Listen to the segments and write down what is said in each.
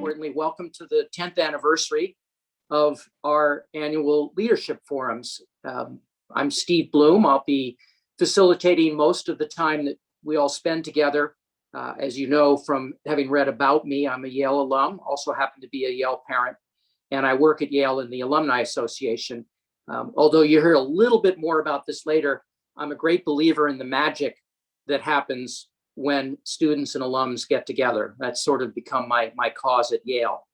importantly, welcome to the 10th anniversary of our annual leadership forums. I'm Steve Bloom. I'll be facilitating most of the time that we all spend together. As you know from having read about me, I'm a Yale alum, also happen to be a Yale parent, and I work at Yale in the Alumni Association. Although you hear a little bit more about this later, I'm a great believer in the magic that happens when students and alums get together. That's sort of become my cause at Yale.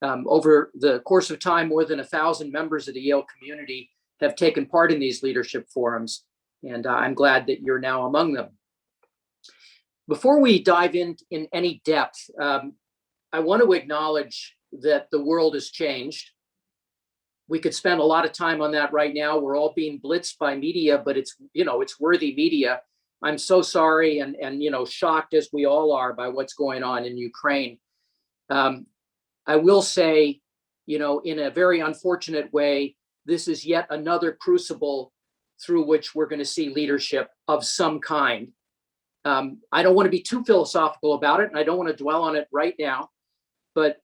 Over the course of time, more than 1,000 members of the Yale community have taken part in these leadership forums, and I'm glad that you're now among them. Before we dive in any depth, I want to acknowledge that the world has changed. We could spend a lot of time on that right now. We're all being blitzed by media, but it's worthy media. I'm so sorry and shocked, as we all are, by what's going on in Ukraine. I will say, in a very unfortunate way, this is yet another crucible through which we're going to see leadership of some kind. I don't want to be too philosophical about it, and I don't want to dwell on it right now, but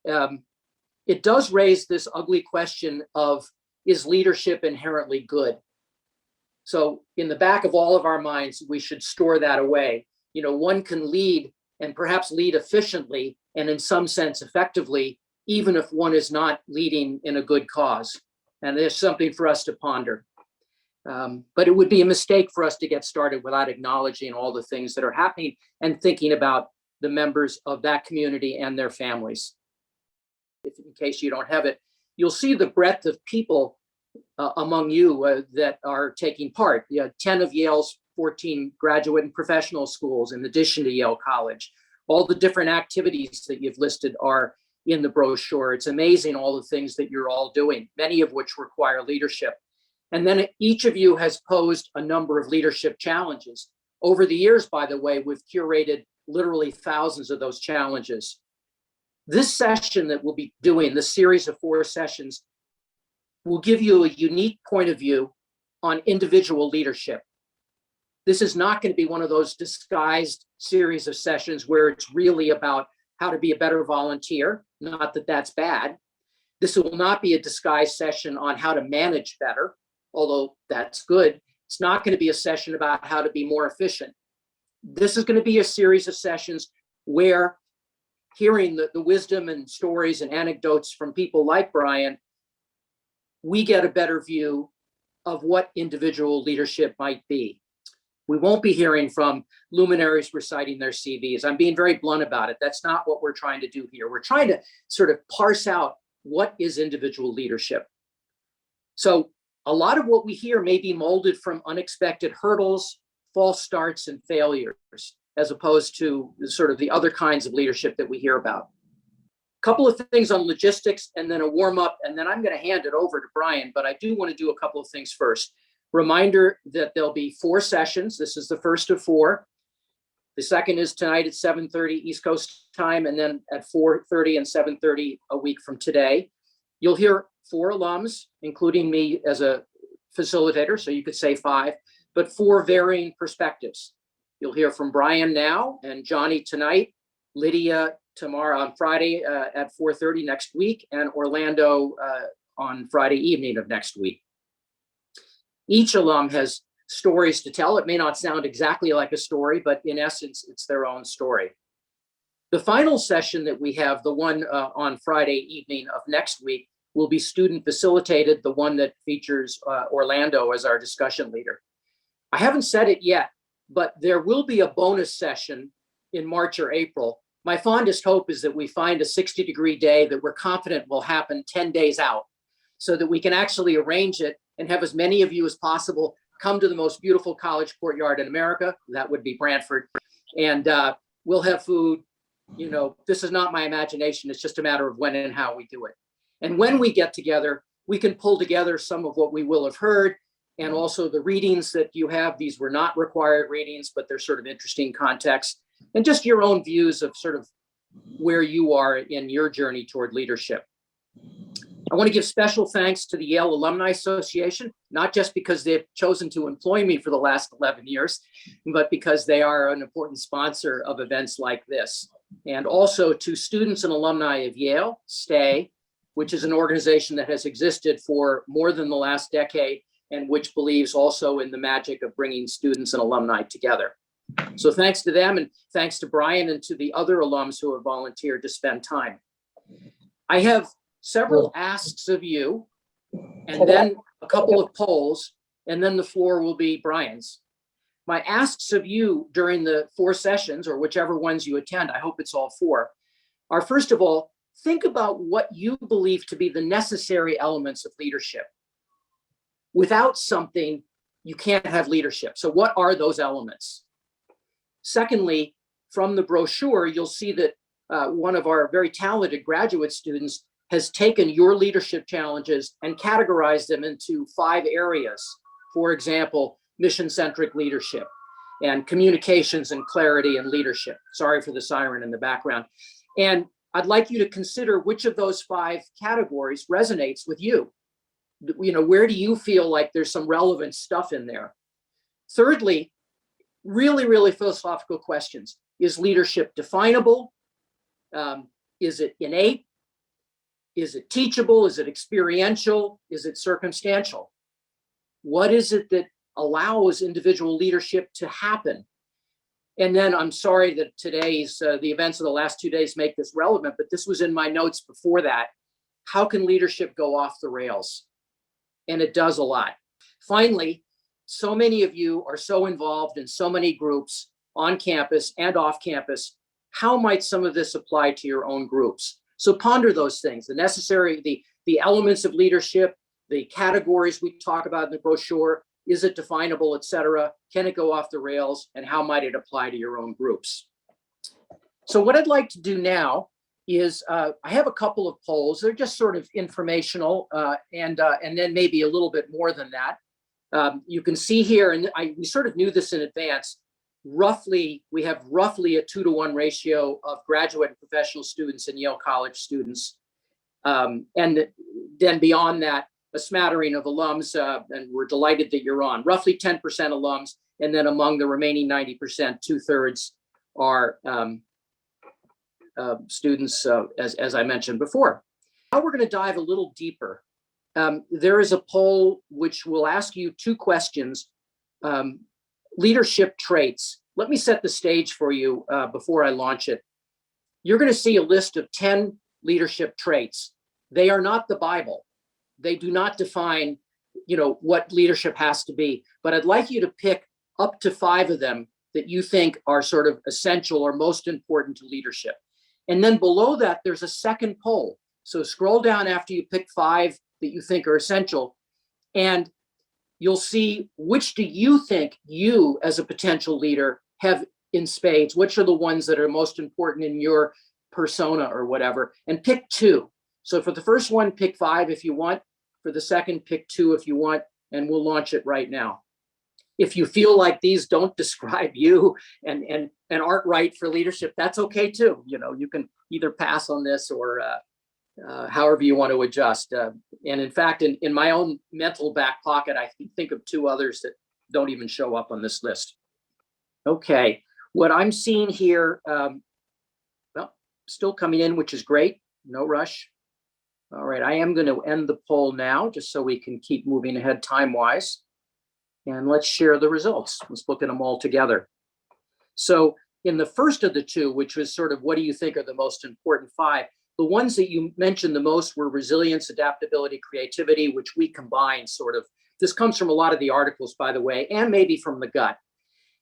it does raise this ugly question of, is leadership inherently good? So in the back of all of our minds, we should store that away. One can lead, and perhaps lead efficiently and in some sense effectively, even if one is not leading in a good cause. And there's something for us to ponder. But it would be a mistake for us to get started without acknowledging all the things that are happening and thinking about the members of that community and their families. If in case you don't have it, you'll see the breadth of people among you that are taking part. 10 of Yale's 14 graduate and professional schools, in addition to Yale College. All the different activities that you've listed are in the brochure. It's amazing all the things that you're all doing, many of which require leadership. And then each of you has posed a number of leadership challenges. Over the years, by the way, we've curated literally thousands of those challenges. This session that we'll be doing, this series of 4 sessions, will give you a unique point of view on individual leadership. This is not going to be one of those disguised series of sessions where it's really about how to be a better volunteer. Not that that's bad. This will not be a disguised session on how to manage better, although that's good. It's not going to be a session about how to be more efficient. This is going to be a series of sessions where, hearing the wisdom and stories and anecdotes from people like Brian, we get a better view of what individual leadership might be. We won't be hearing from luminaries reciting their CVs. I'm being very blunt about it. That's not what we're trying to do here. We're trying to sort of parse out what is individual leadership. So a lot of what we hear may be molded from unexpected hurdles, false starts, and failures, as opposed to sort of the other kinds of leadership that we hear about. A couple of things on logistics, and then a warm up, and then I'm going to hand it over to Brian, but I do want to do a couple of things first. Reminder that there'll be 4 sessions. This is the first of 4. The second is tonight at 7:30 East Coast time, and then at 4:30 and 7:30 a week from today. You'll hear 4 alums, including me as a facilitator, so you could say 5, but 4 varying perspectives. You'll hear from Brian now, and Johnny tonight, Lydia tomorrow, on Friday at 4:30 next week, and Orlando on Friday evening of next week. Each alum has stories to tell. It may not sound exactly like a story, but in essence, it's their own story. The final session that we have, the one on Friday evening of next week, will be student facilitated, the one that features Orlando as our discussion leader. I haven't said it yet, but there will be a bonus session in March or April. My fondest hope is that we find a 60-degree day that we're confident will happen 10 days out, so that we can actually arrange it and have as many of you as possible come to the most beautiful college courtyard in America. That would be Brantford. And we'll have food. This is not my imagination. It's just a matter of when and how we do it. And when we get together, we can pull together some of what we will have heard, and also the readings that you have. These were not required readings, but they're sort of interesting context, and just your own views of sort of where you are in your journey toward leadership. I want to give special thanks to the Yale Alumni Association, not just because they've chosen to employ me for the last 11 years, but because they are an important sponsor of events like this. And also to students and alumni of Yale, STAY, which is an organization that has existed for more than the last decade and which believes also in the magic of bringing students and alumni together. So thanks to them, and thanks to Brian and to the other alums who have volunteered to spend time. I have several asks of you, and then a couple of polls, and then the floor will be Brian's. My asks of you during the 4 sessions, or whichever ones you attend, I hope it's all 4, are first of all, think about what you believe to be the necessary elements of leadership. Without something, you can't have leadership. So what are those elements? Secondly, from the brochure, you'll see that one of our very talented graduate students has taken your leadership challenges and categorized them into 5 areas. For example, mission-centric leadership and communications and clarity and leadership. Sorry for the siren in the background. And I'd like you to consider which of those 5 categories resonates with you. You know, where do you feel like there's some relevant stuff in there? Thirdly, really, really philosophical questions. Is leadership definable? Is it innate? Is it teachable? Is it experiential? Is it circumstantial? What is it that allows individual leadership to happen? And then I'm sorry that today's, the events of the last 2 days make this relevant, but this was in my notes before that. How can leadership go off the rails? And it does a lot. Finally, so many of you are so involved in so many groups on campus and off campus. How might some of this apply to your own groups? So ponder those things, the necessary, the elements of leadership, the categories we talk about in the brochure. Is it definable, et cetera? Can it go off the rails? And how might it apply to your own groups? So what I'd like to do now is I have a couple of polls. They're just sort of informational and then maybe a little bit more than that. You can see here, and we sort of knew this in advance, we have roughly a 2-to-1 ratio of graduate and professional students and Yale College students. And then beyond that, a smattering of alums, and we're delighted that you're on. Roughly 10% alums, and then among the remaining 90%, 2/3 are students, as I mentioned before. Now we're going to dive a little deeper. There is a poll which will ask you 2 questions. Leadership traits. Let me set the stage for you before I launch it. You're going to see a list of 10 leadership traits. They are not the Bible. They do not define, you know, what leadership has to be, but I'd like you to pick up to 5 of them that you think are sort of essential or most important to leadership. And then below that, there's a second poll. So scroll down after you pick 5 that you think are essential, and you'll see which do you think you as a potential leader have in spades, which are the ones that are most important in your persona or whatever, and pick 2. So for the first one, pick 5 if you want. For the second, pick 2 if you want, and we'll launch it right now. If you feel like these don't describe you and aren't right for leadership, that's okay too. You know, you can either pass on this or however you want to adjust. And in fact, in my own mental back pocket, I can think of 2 others that don't even show up on this list. Okay, what I'm seeing here, well, still coming in, which is great. No rush. All right, I am going to end the poll now, just so we can keep moving ahead time-wise. And let's share the results. Let's look at them all together. So in the first of the 2, which was sort of what do you think are the most important 5, the ones that you mentioned the most were resilience, adaptability, creativity, which we combine sort of. This comes from a lot of the articles, by the way, and maybe from the gut.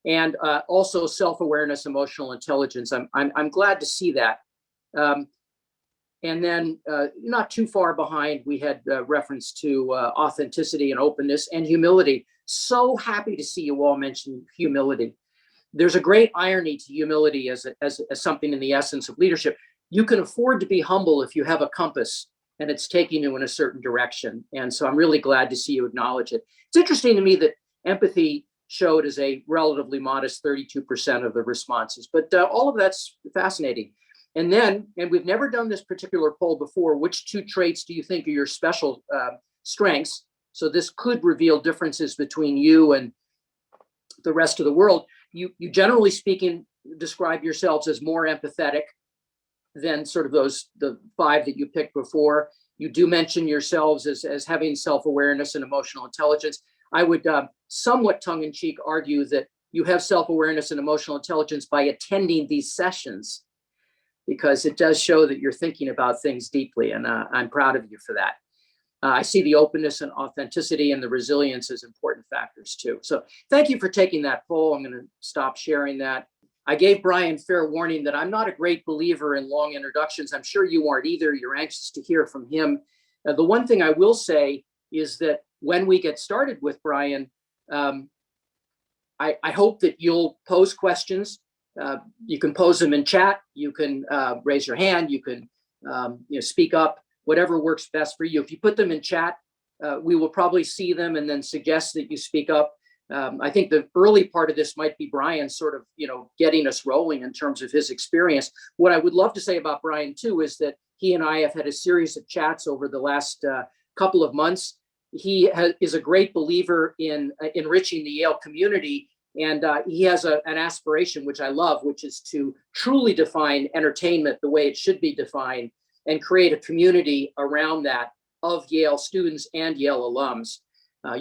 And also self-awareness, emotional intelligence. I'm glad to see that. And then not too far behind, we had reference to authenticity and openness and humility. So happy to see you all mention humility. There's a great irony to humility as something in the essence of leadership. You can afford to be humble if you have a compass and it's taking you in a certain direction. And so I'm really glad to see you acknowledge it. It's interesting to me that empathy showed as a relatively modest 32% of the responses, but all of that's fascinating. And then, and we've never done this particular poll before, which two traits do you think are your special strengths? So this could reveal differences between you and the rest of the world. You generally speaking, describe yourselves as more empathetic than sort of the 5 that you picked before. You do mention yourselves as having self-awareness and emotional intelligence. I would somewhat tongue-in-cheek argue that you have self-awareness and emotional intelligence by attending these sessions, because it does show that you're thinking about things deeply, and I'm proud of you for that. I see the openness and authenticity and the resilience as important factors too. So thank you for taking that poll. I'm going to stop sharing that. I gave Brian fair warning that I'm not a great believer in long introductions. I'm sure you aren't either. You're anxious to hear from him. The one thing I will say is that when we get started with Brian, I hope that you'll pose questions. You can pose them in chat. You can raise your hand. You can speak up, whatever works best for you. If you put them in chat, we will probably see them and then suggest that you speak up. I think the early part of this might be Brian sort of, getting us rolling in terms of his experience. What I would love to say about Brian too is that he and I have had a series of chats over the last couple of months. He is a great believer in enriching the Yale community, and he has an aspiration, which I love, which is to truly define entertainment the way it should be defined and create a community around that of Yale students and Yale alums.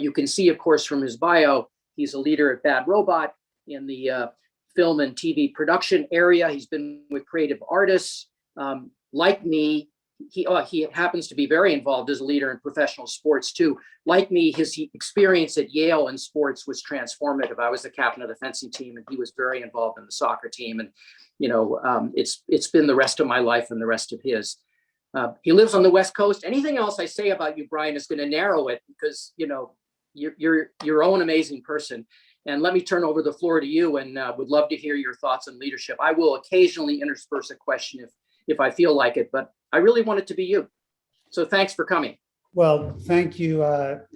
You can see, of course, from his bio, he's a leader at Bad Robot in the film and TV production area. He's been with creative artists. Like me, he happens to be very involved as a leader in professional sports too. Like me, his experience at Yale in sports was transformative. I was the captain of the fencing team, and he was very involved in the soccer team. And it's been the rest of my life and the rest of his. He lives on the West Coast. Anything else I say about you, Brian, is going to narrow it, because you're your own amazing person. And let me turn over the floor to you, and would love to hear your thoughts on leadership. I will occasionally intersperse a question if I feel like it, but I really want it to be you. So thanks for coming. Well, thank you.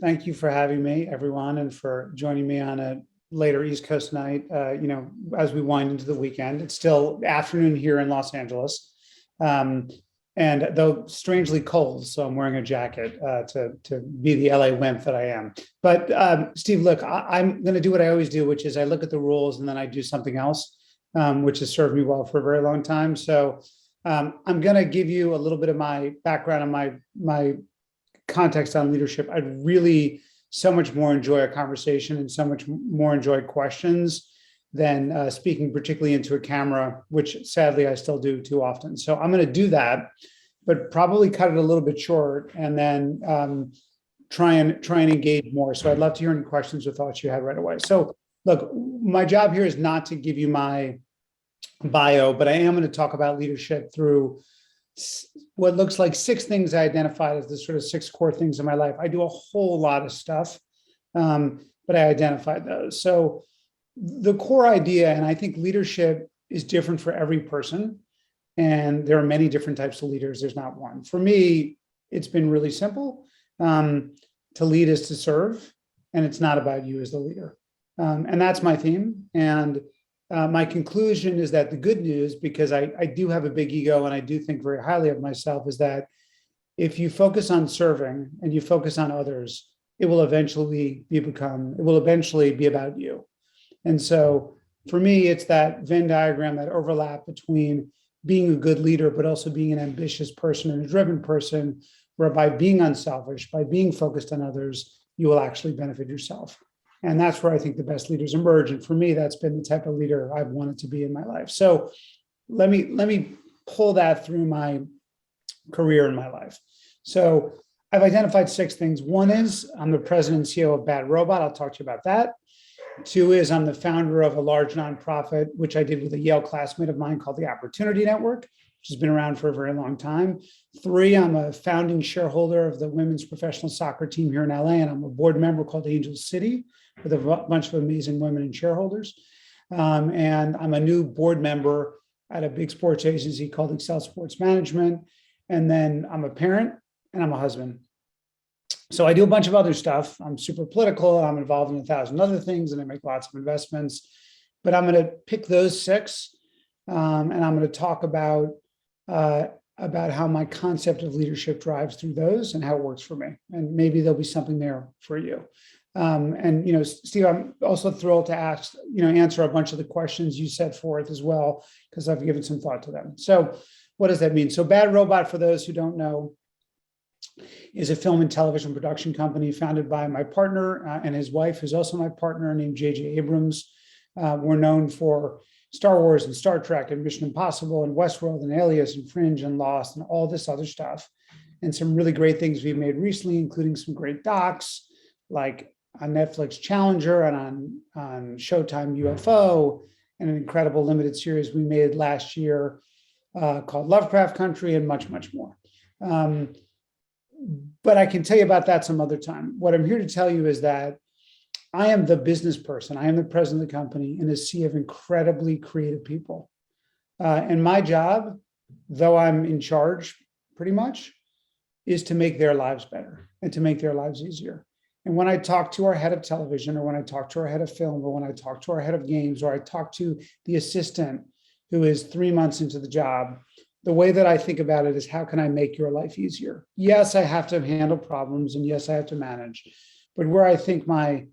Thank you for having me, everyone, and for joining me on a later East Coast night. As we wind into the weekend, it's still afternoon here in Los Angeles. And though strangely cold, so I'm wearing a jacket to be the LA wimp that I am. But Steve, look, I'm going to do what I always do, which is I look at the rules and then I do something else, which has served me well for a very long time. So I'm going to give you a little bit of my background and my context on leadership. I'd really so much more enjoy a conversation and so much more enjoy questions than speaking particularly into a camera, which sadly I still do too often. So I'm going to do that, but probably cut it a little bit short and then try and engage more. So I'd love to hear any questions or thoughts you had right away. So look, my job here is not to give you my bio, but I am going to talk about leadership through what looks like 6 things I identified as the sort of 6 core things in my life. I do a whole lot of stuff, but I identified those. So the core idea, and I think leadership is different for every person, and there are many different types of leaders. There's not one. For me, it's been really simple. To lead is to serve, and it's not about you as the leader. And that's my theme. And my conclusion is that the good news, because I do have a big ego and I do think very highly of myself, is that if you focus on serving and you focus on others, it will eventually be about you. And so for me, it's that Venn diagram, that overlap between being a good leader, but also being an ambitious person and a driven person, where by being unselfish, by being focused on others, you will actually benefit yourself. And that's where I think the best leaders emerge. And for me, that's been the type of leader I've wanted to be in my life. So let me pull that through my career in my life. So I've identified 6 things. 1 is I'm the president and CEO of Bad Robot. I'll talk to you about that. 2 is I'm the founder of a large nonprofit, which I did with a Yale classmate of mine called the Opportunity Network, which has been around for a very long time. 3, I'm a founding shareholder of the women's professional soccer team here in LA, and I'm a board member called Angel City with a bunch of amazing women and shareholders. And I'm a new board member at a big sports agency called Excel Sports Management. And then I'm a parent and I'm a husband. So I do a bunch of other stuff. I'm super political. I'm involved in 1,000 other things, and I make lots of investments. But I'm going to pick those 6, and I'm going to talk about about how my concept of leadership drives through those and how it works for me. And maybe there'll be something there for you. And Steve, I'm also thrilled to answer a bunch of the questions you set forth as well, because I've given some thought to them. So what does that mean? So Bad Robot, for those who don't know, is a film and television production company founded by my partner and his wife, who's also my partner, named J.J. Abrams. We're known for Star Wars and Star Trek and Mission Impossible and Westworld and Alias and Fringe and Lost and all this other stuff. And some really great things we've made recently, including some great docs like on Netflix Challenger and on Showtime UFO, and an incredible limited series we made last year called Lovecraft Country, and much, much more. But I can tell you about that some other time. What I'm here to tell you is that I am the business person. I am the president of the company in a sea of incredibly creative people. And my job, though I'm in charge pretty much, is to make their lives better and to make their lives easier. And when I talk to our head of television, or when I talk to our head of film, or when I talk to our head of games, or I talk to the assistant who is 3 months into the job, the way that I think about it is, how can I make your life easier? Yes, I have to handle problems, and yes, I have to manage. But where I think my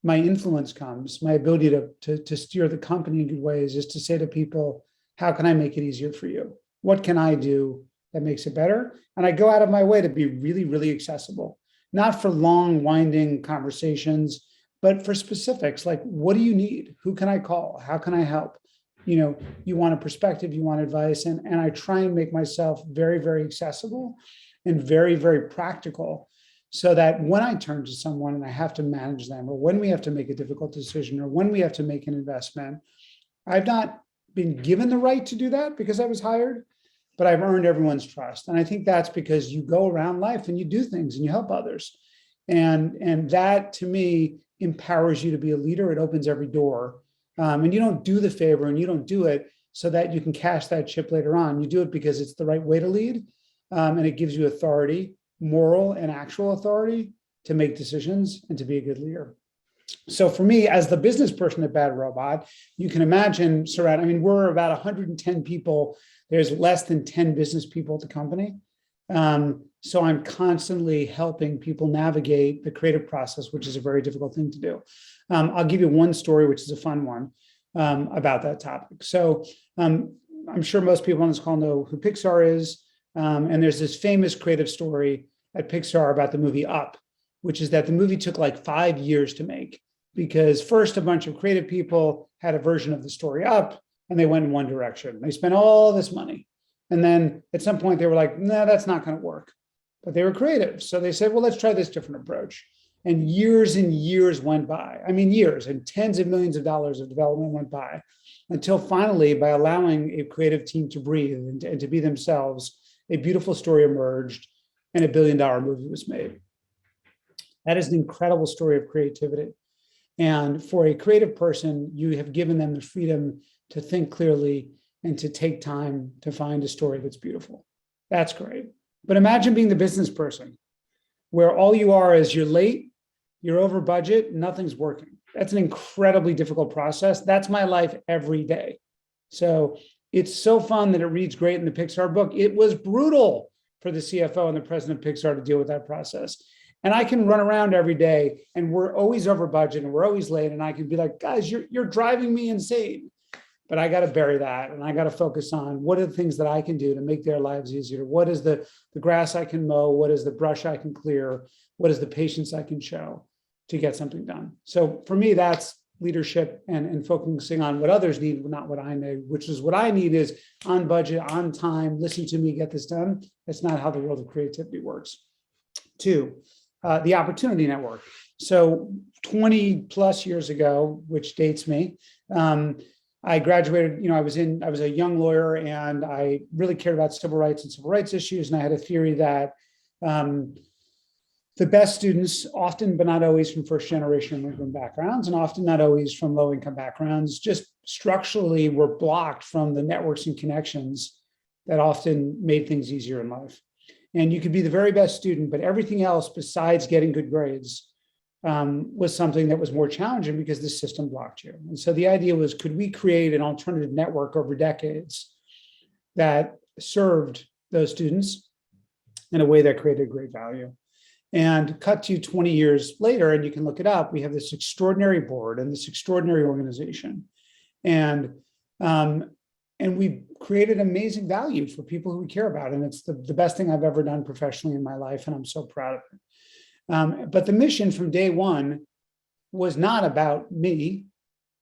influence comes, my ability to steer the company in good ways, is to say to people, how can I make it easier for you? What can I do that makes it better? And I go out of my way to be really, really accessible, not for long, winding conversations, but for specifics like, what do you need? Who can I call? How can I help? You want a perspective, you want advice, and I try and make myself very, very accessible and very, very practical, so that when I turn to someone and I have to manage them, or when we have to make a difficult decision, or when we have to make an investment, I've not been given the right to do that because I was hired, but I've earned everyone's trust. And I think that's because you go around life and you do things and you help others. And that, to me, empowers you to be a leader. It opens every door. And you don't do the favor, and you don't do it so that you can cash that chip later on. You do it because it's the right way to lead. And it gives you authority, moral and actual authority, to make decisions and to be a good leader. So for me, as the business person at Bad Robot, you can imagine we're about 110 people. There's less than 10 business people at the company. So I'm constantly helping people navigate the creative process, which is a very difficult thing to do. I'll give you one story, which is a fun one, about that topic. So I'm sure most people on this call know who Pixar is. And there's this famous creative story at Pixar about the movie Up, which is that the movie took like 5 years to make, because first a bunch of creative people had a version of the story up and they went in one direction. They spent all this money. And then at some point they were like, no, that's not going to work. But they were creative. So they said, well, let's try this different approach. And years went by. I mean, years, and tens of millions of dollars of development went by, until finally, by allowing a creative team to breathe and to be themselves, a beautiful story emerged and $1 billion movie was made. That is an incredible story of creativity. And for a creative person, you have given them the freedom to think clearly and to take time to find a story that's beautiful. That's great. But imagine being the business person, where all you are is you're late, you're over budget, nothing's working. That's an incredibly difficult process. That's my life every day. So it's so fun that it reads great in the Pixar book. It was brutal for the CFO and the president of Pixar to deal with that process. And I can run around every day and we're always over budget and we're always late. And I can be like, guys, you're driving me insane. But I got to bury that, and I got to focus on what are the things that I can do to make their lives easier. What is the grass I can mow? What is the brush I can clear? What is the patience I can show to get something done? So for me, that's leadership and focusing on what others need, not what I need, which is what I need is on budget, on time, listen to me, get this done. That's not how the world of creativity works. 2, the Opportunity Network. So 20 plus years ago, which dates me, I graduated, I was a young lawyer, and I really cared about civil rights and civil rights issues. And I had a theory that the best students, often but not always from first generation immigrant backgrounds, and often not always from low income backgrounds, just structurally were blocked from the networks and connections that often made things easier in life. And you could be the very best student, but everything else besides getting good grades was something that was more challenging because the system blocked you. And so the idea was, could we create an alternative network over decades that served those students in a way that created great value. And cut to 20 years later, and you can look it up, we have this extraordinary board and this extraordinary organization. And we've created amazing value for people who we care about. And it's the best thing I've ever done professionally in my life. And I'm so proud of it. But the mission from day one was not about me.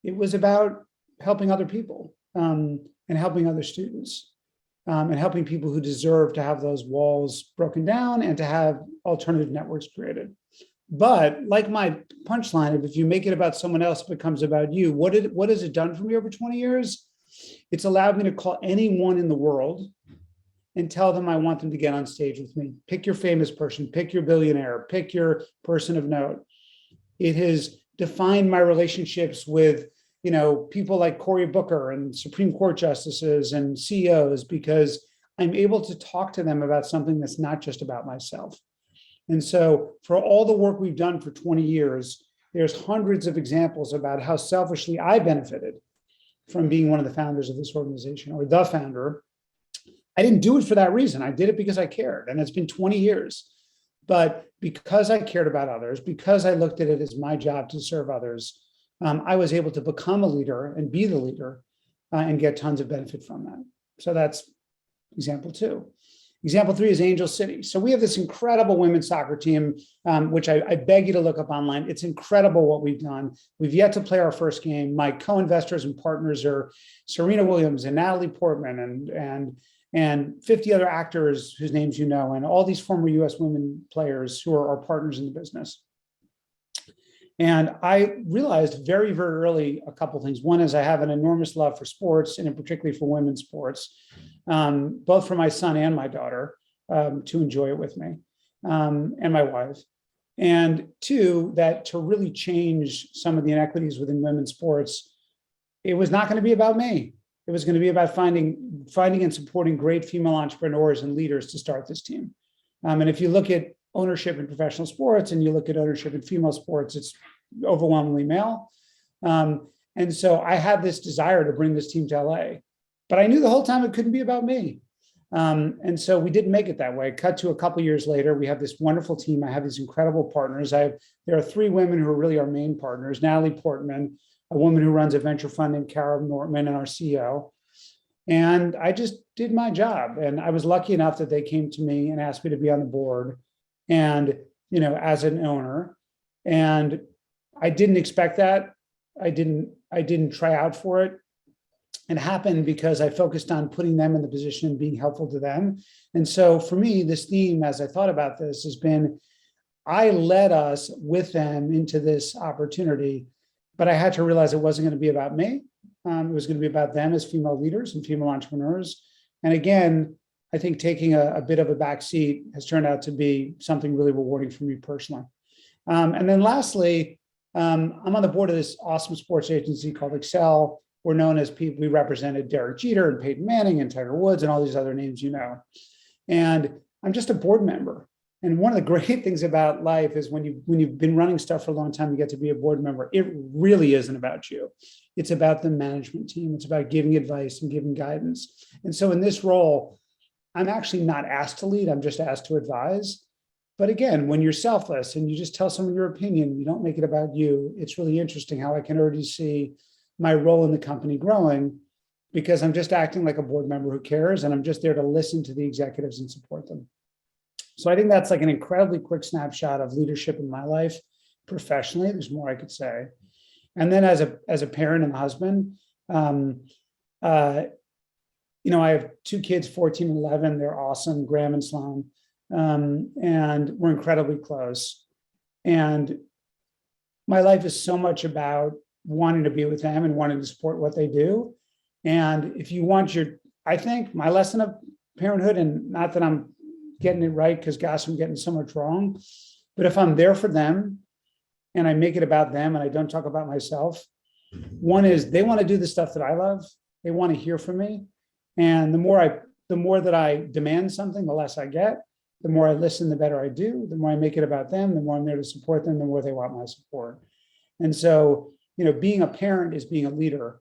It was about helping other people and helping other students. And helping people who deserve to have those walls broken down and to have alternative networks created. But like my punchline of if you make it about someone else, it becomes about you. What has it done for me over 20 years? It's allowed me to call anyone in the world and tell them I want them to get on stage with me. Pick your famous person, pick your billionaire, pick your person of note. It has defined my relationships with people like Cory Booker and Supreme Court justices and CEOs, because I'm able to talk to them about something that's not just about myself. And so for all the work we've done for 20 years, there's hundreds of examples about how selfishly I benefited from being one of the founders of this organization, or the founder. I didn't do it for that reason. I did it because I cared. And it's been 20 years. But because I cared about others, because I looked at it as my job to serve others, I was able to become a leader and be the leader and get tons of benefit from that. So that's example 2. Example 3 is Angel City. So we have this incredible women's soccer team, which I beg you to look up online. It's incredible what we've done. We've yet to play our first game. My co-investors and partners are Serena Williams and Natalie Portman and 50 other actors whose names you know, and all these former US women players who are our partners in the business. And I realized very, very early a couple of things. One is I have an enormous love for sports, and in particularly for women's sports, both for my son and my daughter to enjoy it with me, and my wife. And 2, that to really change some of the inequities within women's sports, it was not going to be about me. It was going to be about finding and supporting great female entrepreneurs and leaders to start this team. And if you look at ownership in professional sports and you look at ownership in female sports, it's overwhelmingly male. And so I had this desire to bring this team to LA, but I knew the whole time it couldn't be about me. And so we didn't make it that way. Cut to a couple of years later, we have this wonderful team. I have these incredible partners. There are 3 women who are really our main partners: Natalie Portman, a woman who runs a venture fund named Cara Nortman, and our CEO. And I just did my job. And I was lucky enough that they came to me and asked me to be on the board and, as an owner. And I didn't expect that. I didn't try out for it. It happened because I focused on putting them in the position and being helpful to them. And so for me, this theme, as I thought about this, has been, I led us with them into this opportunity, but I had to realize it wasn't going to be about me. It was going to be about them as female leaders and female entrepreneurs. And again, I think taking a bit of a back seat has turned out to be something really rewarding for me personally. And then lastly, I'm on the board of this awesome sports agency called Excel. We're known as people, we represented Derek Jeter and Peyton Manning and Tiger Woods and all these other names you know. And I'm just a board member. And one of the great things about life is when you've been running stuff for a long time, you get to be a board member. It really isn't about you. It's about the management team. It's about giving advice and giving guidance. And so in this role, I'm actually not asked to lead. I'm just asked to advise. But again, when you're selfless and you just tell someone your opinion, you don't make it about you. It's really interesting how I can already see my role in the company growing because I'm just acting like a board member who cares, and I'm just there to listen to the executives and support them. So I think that's like an incredibly quick snapshot of leadership in my life professionally. There's more I could say. And then as a parent and husband, I have 2 kids, 14 and 11. They're awesome, Graham and Sloan. And we're incredibly close. And my life is so much about wanting to be with them and wanting to support what they do. And if you want I think my lesson of parenthood, and not that I'm getting it right, because gosh, I'm getting so much wrong, but if I'm there for them and I make it about them and I don't talk about myself, one is they want to do the stuff that I love. They want to hear from me. And the more that I demand something, the less I get. The more I listen, the better I do. The more I make it about them, the more I'm there to support them, the more they want my support. And so, being a parent is being a leader.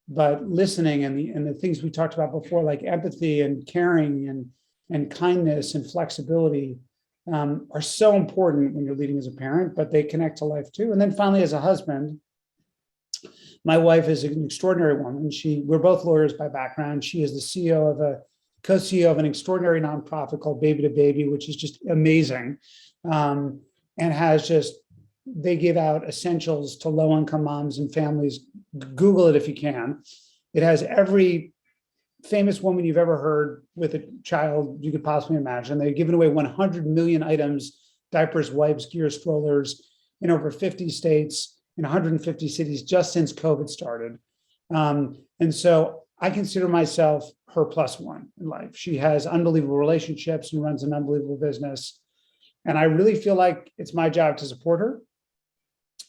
but listening and the things we talked about before, like empathy and caring and kindness and flexibility, are so important when you're leading as a parent, but they connect to life too. And then finally, as a husband, my wife is an extraordinary woman. We're both lawyers by background. She is the co-CEO of an extraordinary nonprofit called Baby to Baby, which is just amazing. And they give out essentials to low-income moms and families. Google it if you can. It has every famous woman you've ever heard with a child you could possibly imagine. They've given away 100 million items, diapers, wipes, gear, strollers, in over 50 states, in 150 cities, just since COVID started. And so I consider myself her plus one in life. She has unbelievable relationships and runs an unbelievable business. And I really feel like it's my job to support her,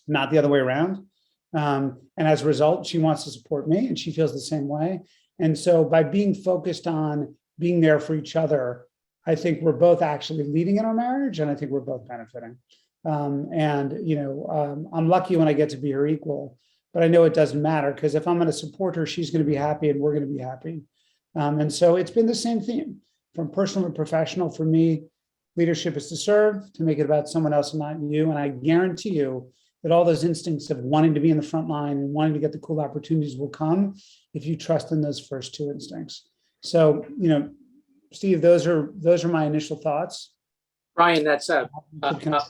not the other way around. And as a result, she wants to support me and she feels the same way. And so by being focused on being there for each other, I think we're both actually leading in our marriage, and I think we're both benefiting. I'm lucky when I get to be her equal, but I know it doesn't matter, because if I'm going to support her, she's going to be happy and we're going to be happy. And so it's been the same theme from personal to professional. For me, leadership is to serve, to make it about someone else and not you. And I guarantee you that all those instincts of wanting to be in the front line and wanting to get the cool opportunities will come if you trust in those first two instincts. So, Steve, those are my initial thoughts. Brian, that's a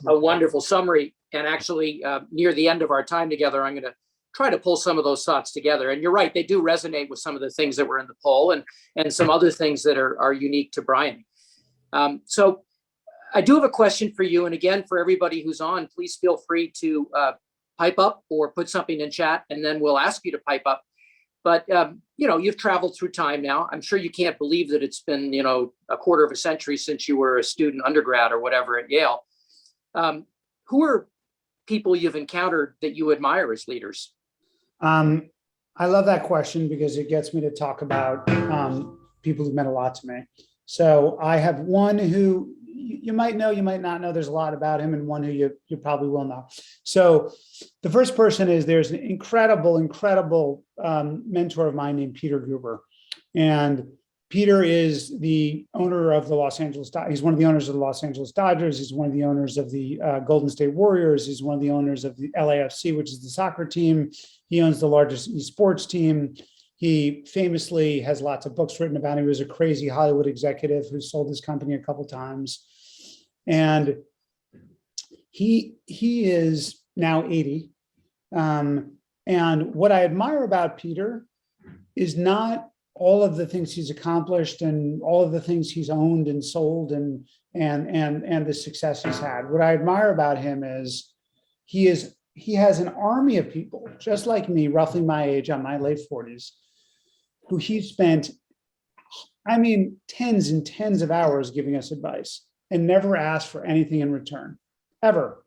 wonderful summary. And actually, near the end of our time together, I'm going to try to pull some of those thoughts together. And you're right, they do resonate with some of the things that were in the poll and some other things that are unique to Brian. So I do have a question for you. And again, for everybody who's on, please feel free to pipe up or put something in chat, and then we'll ask you to pipe up. But, you've traveled through time now. I'm sure you can't believe that it's been, a quarter of a century since you were a student undergrad or whatever at Yale. Who are people you've encountered that you admire as leaders? I love that question because it gets me to talk about people who meant a lot to me. So I have one who you might know, you might not know. There's a lot about him, and one who you probably will know. So the first person is, there's an incredible mentor of mine named Peter Guber. And Peter is the owner of the Los Angeles Dodgers. He's one of the owners of the Los Angeles Dodgers. He's one of the owners of the Golden State Warriors. He's one of the owners of the LAFC, which is the soccer team. He owns the largest esports team. He famously has lots of books written about him. He was a crazy Hollywood executive who sold his company a couple times. And he is now 80. And what I admire about Peter is not all of the things he's accomplished and all of the things he's owned and sold and the success he's had. What I admire about him is he has an army of people just like me, roughly my age, on my late 40s, who he spent, tens and tens of hours giving us advice and never asked for anything in return, ever.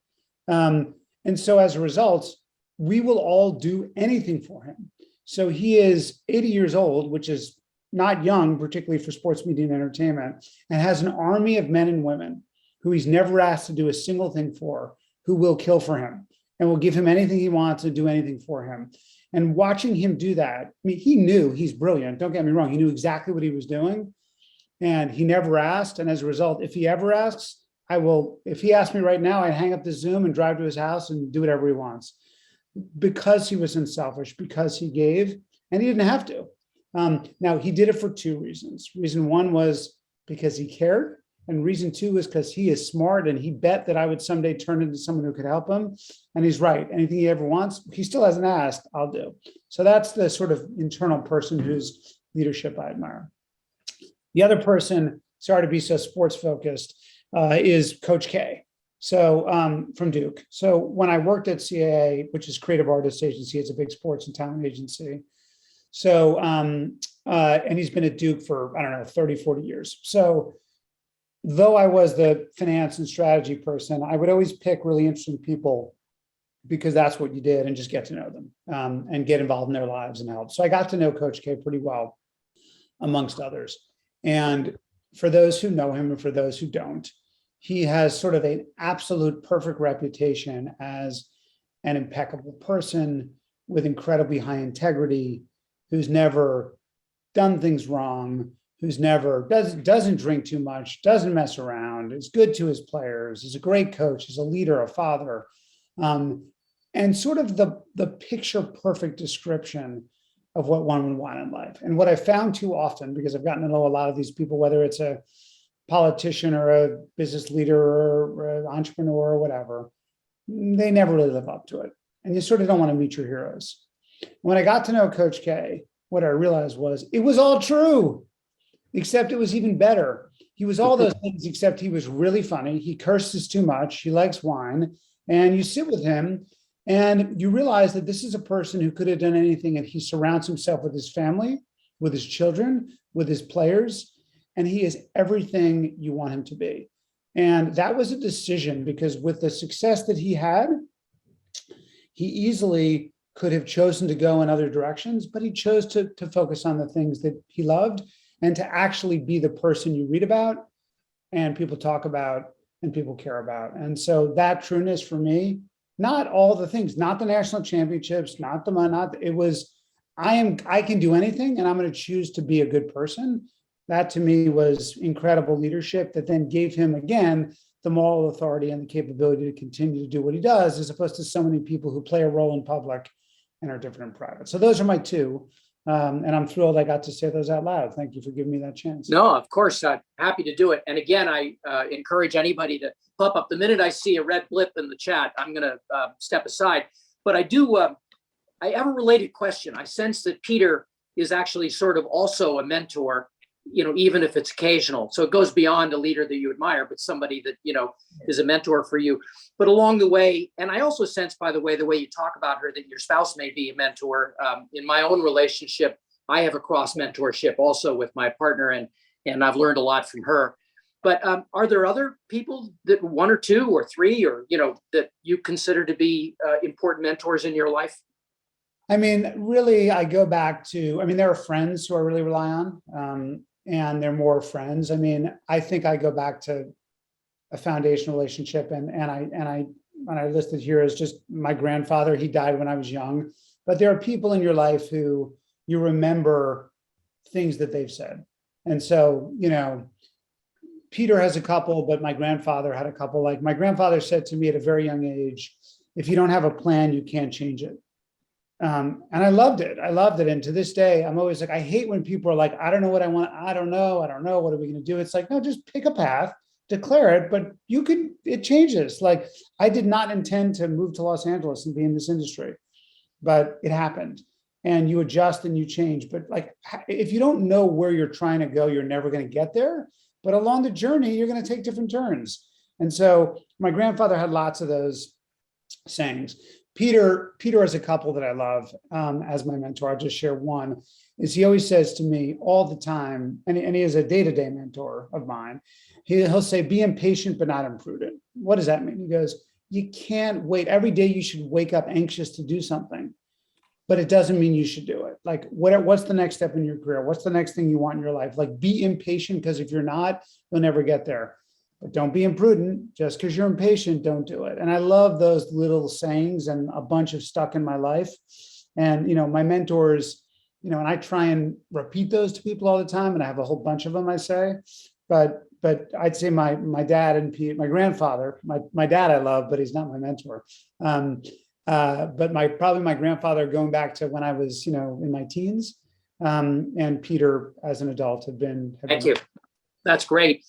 And so as a result, we will all do anything for him. So he is 80 years old, which is not young, particularly for sports media and entertainment, and has an army of men and women who he's never asked to do a single thing for, who will kill for him and will give him anything he wants and do anything for him. And watching him do that, he knew, he's brilliant, don't get me wrong, he knew exactly what he was doing, and he never asked. And as a result, if he ever asks, if he asked me right now, I'd hang up the Zoom and drive to his house and do whatever he wants, because he was unselfish, because he gave, and he didn't have to. Now, he did it for two reasons. Reason one was because he cared, and reason two is because he is smart, and he bet that I would someday turn into someone who could help him. And he's right. Anything he ever wants, he still hasn't asked, I'll do. So that's the sort of internal person whose leadership I admire. The other person, sorry to be so sports focused, is Coach K. So from Duke. So when I worked at CAA, which is Creative Artists Agency, it's a big sports and talent agency. So, and he's been at Duke for, 30, 40 years. So though I was the finance and strategy person, I would always pick really interesting people because that's what you did, and just get to know them and get involved in their lives and help. So I got to know Coach K pretty well, amongst others. And for those who know him and for those who don't, he has sort of an absolute perfect reputation as an impeccable person with incredibly high integrity, who's never done things wrong, who's never doesn't drink too much, doesn't mess around, is good to his players, is a great coach, is a leader, a father, and sort of the picture perfect description of what one would want in life. And what I found too often, because I've gotten to know a lot of these people, whether it's a politician or a business leader or an entrepreneur or whatever, they never really live up to it. And you sort of don't want to meet your heroes. When I got to know Coach K, what I realized was it was all true, except it was even better. He was all those things, except he was really funny. He curses too much. He likes wine. And you sit with him and you realize that this is a person who could have done anything, and he surrounds himself with his family, with his children, with his players, and he is everything you want him to be. And that was a decision, because with the success that he had, he easily could have chosen to go in other directions, but he chose to focus on the things that he loved and to actually be the person you read about and people talk about and people care about. And so that trueness for me, not all the things, not the national championships, not the money, it was, I can do anything and I'm going to choose to be a good person. That to me was incredible leadership that then gave him, again, the moral authority and the capability to continue to do what he does, as opposed to so many people who play a role in public and are different in private. So those are my two. And I'm thrilled I got to say those out loud. Thank you for giving me that chance. No, of course, happy to do it. And again, I encourage anybody to pop up. The minute I see a red blip in the chat, I'm going to step aside. But I do, I have a related question. I sense that Peter is actually sort of also a mentor, you know, even if it's occasional. So it goes beyond a leader that you admire, but somebody that, you know, is a mentor for you. But along the way, and I also sense, by the way you talk about her, that your spouse may be a mentor. In my own relationship, I have a cross mentorship also with my partner, and I've learned a lot from her. But are there other people, that one or two or three, or, you know, that you consider to be important mentors in your life? I mean, really, I go back to, I mean, there are friends who I really rely on, and they're more friends. I mean, I think I go back to a foundational relationship, and I listed here as just my grandfather. He died when I was young, but there are people in your life who you remember things that they've said. And so, you know, Peter has a couple, but my grandfather had a couple. Like, my grandfather said to me at a very young age, if you don't have a plan, you can't change it. And I loved it. And to this day, I'm always like, I hate when people are like, I don't know what I want. I don't know. What are we going to do? It's like, no, just pick a path, declare it, but it changes. Like, I did not intend to move to Los Angeles and be in this industry, but it happened, and you adjust and you change. But like, if you don't know where you're trying to go, you're never going to get there. But along the journey, you're going to take different turns. And so my grandfather had lots of those sayings. Peter is a couple that I love as my mentor. I'll just share one. Is he always says to me all the time, and he is a day-to-day mentor of mine. He'll say, be impatient, but not imprudent. What does that mean? He goes, you can't wait. Every day you should wake up anxious to do something, but it doesn't mean you should do it. Like, what's the next step in your career? What's the next thing you want in your life? Like, be impatient, because if you're not, you'll never get there. But don't be imprudent. Just because you're impatient, don't do it. And I love those little sayings, and a bunch have stuck in my life. And, you know, my mentors, you know, and I try and repeat those to people all the time. And I have a whole bunch of them, I say. But I'd say my dad and my grandfather, my dad I love, but he's not my mentor. But probably my grandfather, going back to when I was, you know, in my teens, and Peter as an adult have been. Thank you. That's great.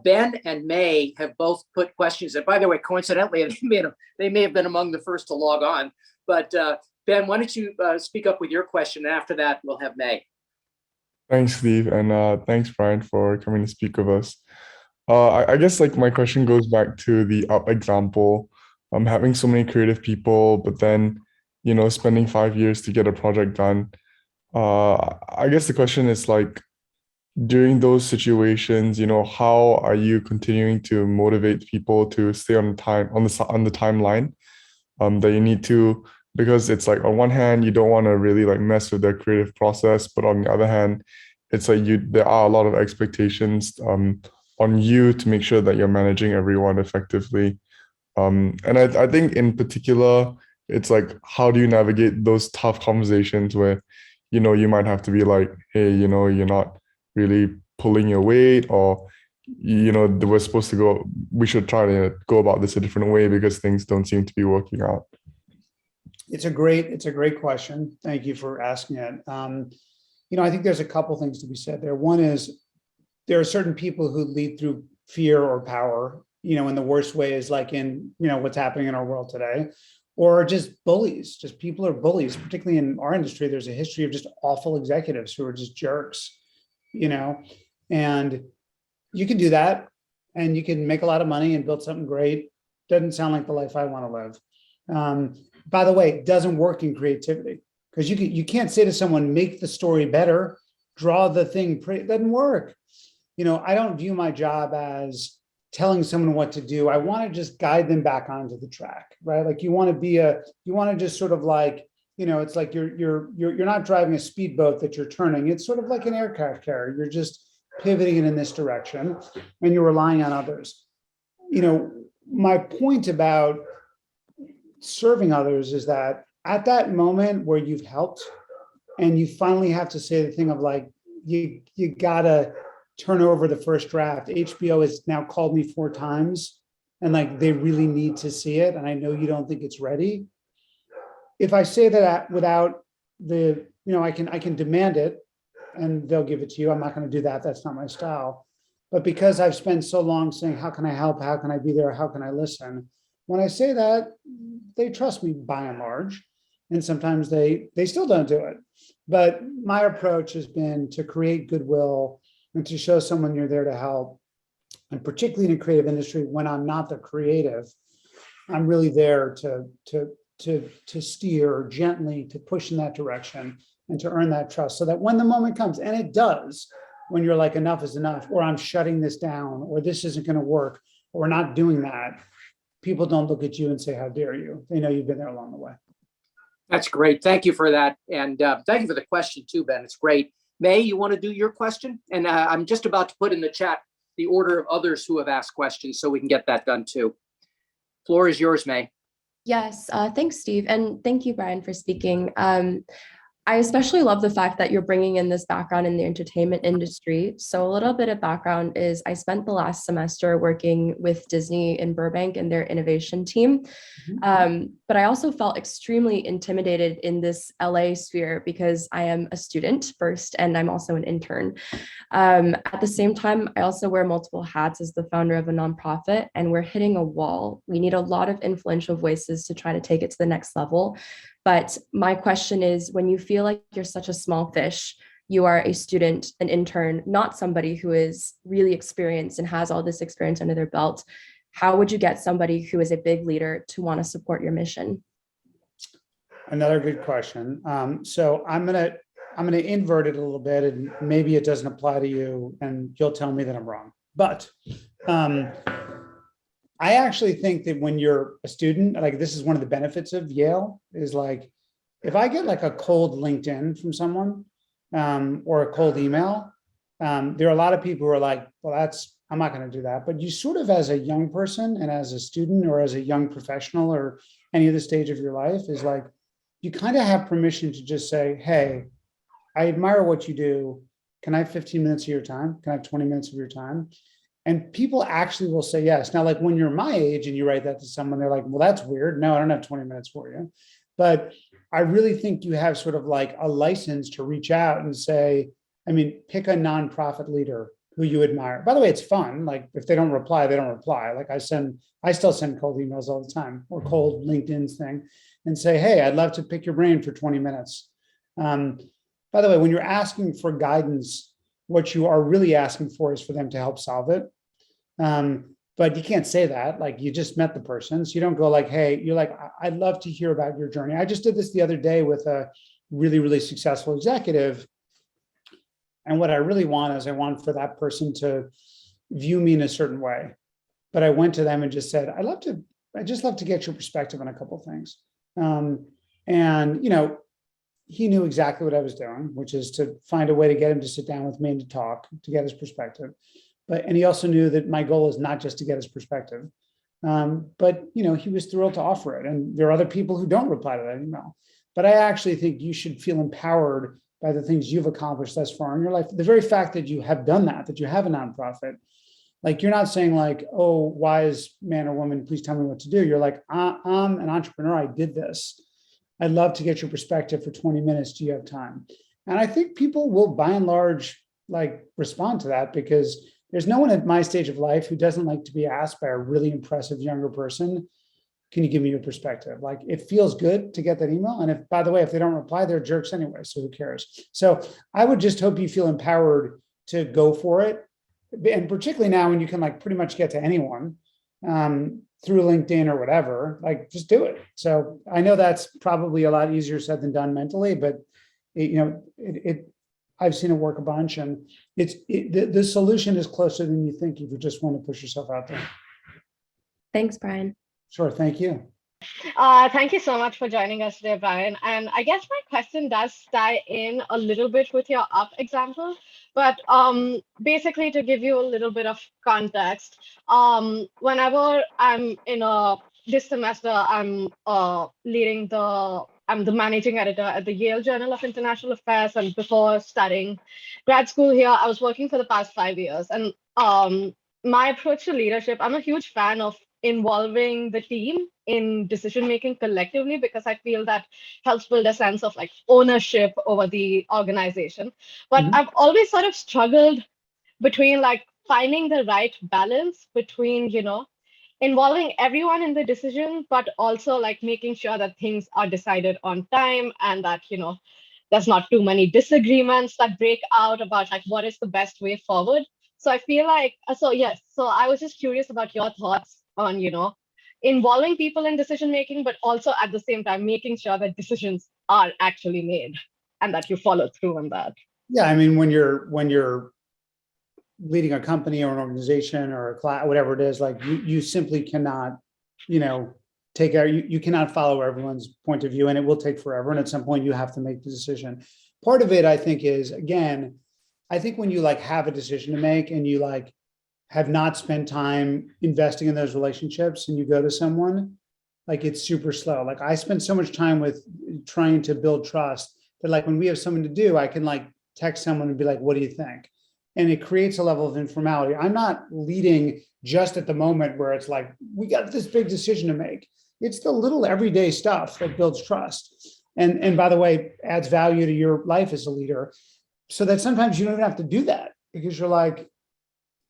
Ben and May have both put questions. And by the way, coincidentally, they may have been among the first to log on. But Ben, why don't you speak up with your question? And after that, we'll have May. Thanks, Steve. And thanks, Brian, for coming to speak with us. I guess like my question goes back to the up example. Having so many creative people, but then, you know, spending 5 years to get a project done. I guess the question is like, during those situations, you know, how are you continuing to motivate people to stay on time on the timeline that you need to? Because it's like, on one hand, you don't want to really like mess with their creative process, but on the other hand, it's like there are a lot of expectations on you to make sure that you're managing everyone effectively. And I think in particular, it's like, how do you navigate those tough conversations where, you might have to be like, hey, you're not really pulling your weight, or we're supposed to go, we should try to go about this a different way because things don't seem to be working out? It's a great question. Thank you for asking it. I think there's a couple things to be said there. One is there are certain people who lead through fear or power, in the worst ways, like in, what's happening in our world today, or just bullies. Just people are bullies, particularly in our industry. There's a history of just awful executives who are just jerks, and you can do that and you can make a lot of money and build something great. Doesn't sound like the life I want to live. By the way, it doesn't work in creativity, because you can't say to someone, make the story better, draw the thing pretty. It doesn't work. I don't view my job as telling someone what to do. I want to just guide them back onto the track, right? Like you want to just sort of like, it's like you're not driving a speedboat that you're turning. It's sort of like an aircraft carrier. You're just pivoting it in this direction and you're relying on others. My point about serving others is that at that moment where you've helped and you finally have to say the thing of like, you gotta turn over the first draft. HBO has now called me 4 times and like, they really need to see it. And I know you don't think it's ready. If I say that without the, I can demand it and they'll give it to you. I'm not going to do that. That's not my style. But because I've spent so long saying, how can I help? How can I be there? How can I listen? When I say that, they trust me by and large. And sometimes they still don't do it. But my approach has been to create goodwill and to show someone you're there to help. And particularly in a creative industry, when I'm not the creative, I'm really there to steer gently, to push in that direction and to earn that trust, so that when the moment comes, and it does, when you're like, enough is enough, or I'm shutting this down, or this isn't going to work, or we're not doing that, people don't look at you and say, how dare you? They know you've been there along the way. That's great. Thank you for that. And thank you for the question too, Ben. It's great. May, you want to do your question? And I'm just about to put in the chat the order of others who have asked questions so we can get that done too. Floor is yours, May. Yes, thanks, Steve. And thank you, Brian, for speaking. I especially love the fact that you're bringing in this background in the entertainment industry. So a little bit of background is I spent the last semester working with Disney in Burbank and their innovation team. But I also felt extremely intimidated in this LA sphere because I am a student first, and I'm also an intern. At the same time, I also wear multiple hats as the founder of a nonprofit, and we're hitting a wall. We need a lot of influential voices to try to take it to the next level. But my question is, when you feel like you're such a small fish, you are a student, an intern, not somebody who is really experienced and has all this experience under their belt, how would you get somebody who is a big leader to want to support your mission? Another good question. So I'm gonna invert it a little bit, and maybe it doesn't apply to you, and you'll tell me that I'm wrong. But I actually think that when you're a student, like, this is one of the benefits of Yale, is like, if I get like a cold LinkedIn from someone or a cold email, there are a lot of people who are like, well, I'm not going to do that. But you sort of, as a young person and as a student or as a young professional or any other stage of your life, is like, you kind of have permission to just say, hey, I admire what you do. Can I have 15 minutes of your time? Can I have 20 minutes of your time? And people actually will say yes. Now, like when you're my age and you write that to someone, they're like, well, that's weird. No, I don't have 20 minutes for you. But I really think you have sort of like a license to reach out and say, pick a nonprofit leader who you admire. By the way, it's fun. Like if they don't reply, they don't reply. Like I still send cold emails all the time, or cold LinkedIn thing, and say, hey, I'd love to pick your brain for 20 minutes. By the way, when you're asking for guidance, what you are really asking for is for them to help solve it. But you can't say that, like, you just met the person. So you don't go like, hey, you're like, I'd love to hear about your journey. I just did this the other day with a really, really successful executive. And what I really want is I want for that person to view me in a certain way. But I went to them and just said, I just love to get your perspective on a couple of things. And he knew exactly what I was doing, which is to find a way to get him to sit down with me and to talk, to get his perspective. And he also knew that my goal is not just to get his perspective. But he was thrilled to offer it. And there are other people who don't reply to that email. But I actually think you should feel empowered by the things you've accomplished thus far in your life. The very fact that you have done that you have a nonprofit, like you're not saying like, oh, wise man or woman, please tell me what to do. You're like, I'm an entrepreneur. I did this. I'd love to get your perspective for 20 minutes. Do you have time? And I think people will by and large like respond to that, because there's no one at my stage of life who doesn't like to be asked by a really impressive younger person, can you give me your perspective? Like, it feels good to get that email. And if, by the way, if they don't reply, they're jerks anyway, so who cares? So I would just hope you feel empowered to go for it. And particularly now when you can like pretty much get to anyone through LinkedIn or whatever, like just do it. So I know that's probably a lot easier said than done mentally, but I've seen it work a bunch, and the solution is closer than you think if you just want to push yourself out there. Thanks, Brian. Sure, thank you. Thank you so much for joining us today, Brian. And I guess my question does tie in a little bit with your up example, but basically to give you a little bit of context, whenever I'm this semester, I'm I'm the managing editor at the Yale Journal of International Affairs. And before studying grad school here, I was working for the past 5 years. And my approach to leadership, I'm a huge fan of involving the team in decision-making collectively, because I feel that helps build a sense of like ownership over the organization. But I've always sort of struggled between like finding the right balance between, involving everyone in the decision, but also like making sure that things are decided on time, and that, there's not too many disagreements that break out about like what is the best way forward. So I feel like, so I was just curious about your thoughts on, involving people in decision making, but also at the same time making sure that decisions are actually made and that you follow through on that. Yeah, I mean, when you're leading a company or an organization or a class, whatever it is, like you simply cannot, you cannot follow everyone's point of view, and it will take forever. And at some point you have to make the decision. Part of it, I think, is, again, I think when you like have a decision to make and you like have not spent time investing in those relationships and you go to someone, like it's super slow. Like I spent so much time with trying to build trust that like when we have something to do, I can like text someone and be like, what do you think? And it creates a level of informality. I'm not leading just at the moment where it's like, we got this big decision to make. It's the little everyday stuff that builds trust. And by the way, adds value to your life as a leader, so that sometimes you don't even have to do that, because you're like,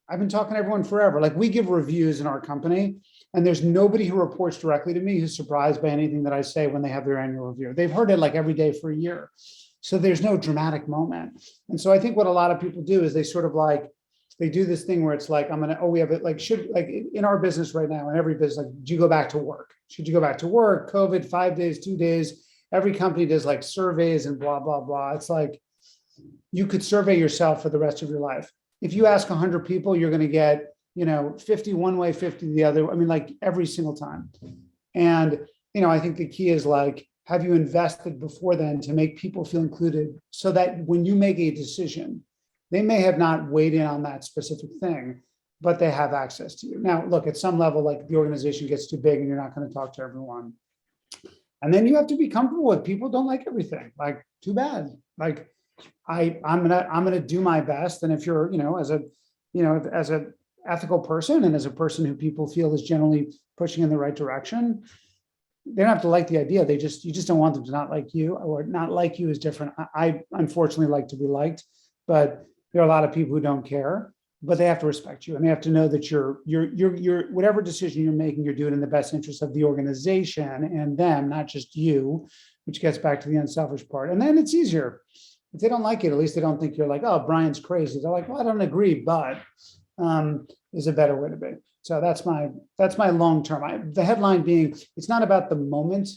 I've been talking to everyone forever. Like we give reviews in our company, and there's nobody who reports directly to me who's surprised by anything that I say when they have their annual review. They've heard it like every day for a year. So there's no dramatic moment. And so I think what a lot of people do is they sort of like, they do this thing where it's like, we have it like, in our business right now, in every business, like, do you go back to work? Should you go back to work? COVID, 5 days, 2 days. Every company does like surveys and blah, blah, blah. It's like, you could survey yourself for the rest of your life. If you ask 100 people, you're going to get, 50 one way, 50 the other. I mean, like every single time. And, I think the key is like, have you invested before then to make people feel included, so that when you make a decision, they may have not weighed in on that specific thing, but they have access to you. Now, look, at some level, like the organization gets too big and you're not going to talk to everyone. And then you have to be comfortable with people don't like everything. Like, too bad. Like, I'm gonna do my best. And if you're, as an ethical person and as a person who people feel is generally pushing in the right direction, they don't have to like the idea. You just don't want them to not like you, or not like you is different. I unfortunately like to be liked, but there are a lot of people who don't care, but they have to respect you, and they have to know that you're whatever decision you're making, you're doing in the best interest of the organization and them, not just you, which gets back to the unselfish part. And then it's easier. If they don't like it, at least they don't think you're like, oh, Brian's crazy. They're like, well, I don't agree, but is a better way to be. So that's my long term. The headline being, it's not about the moment,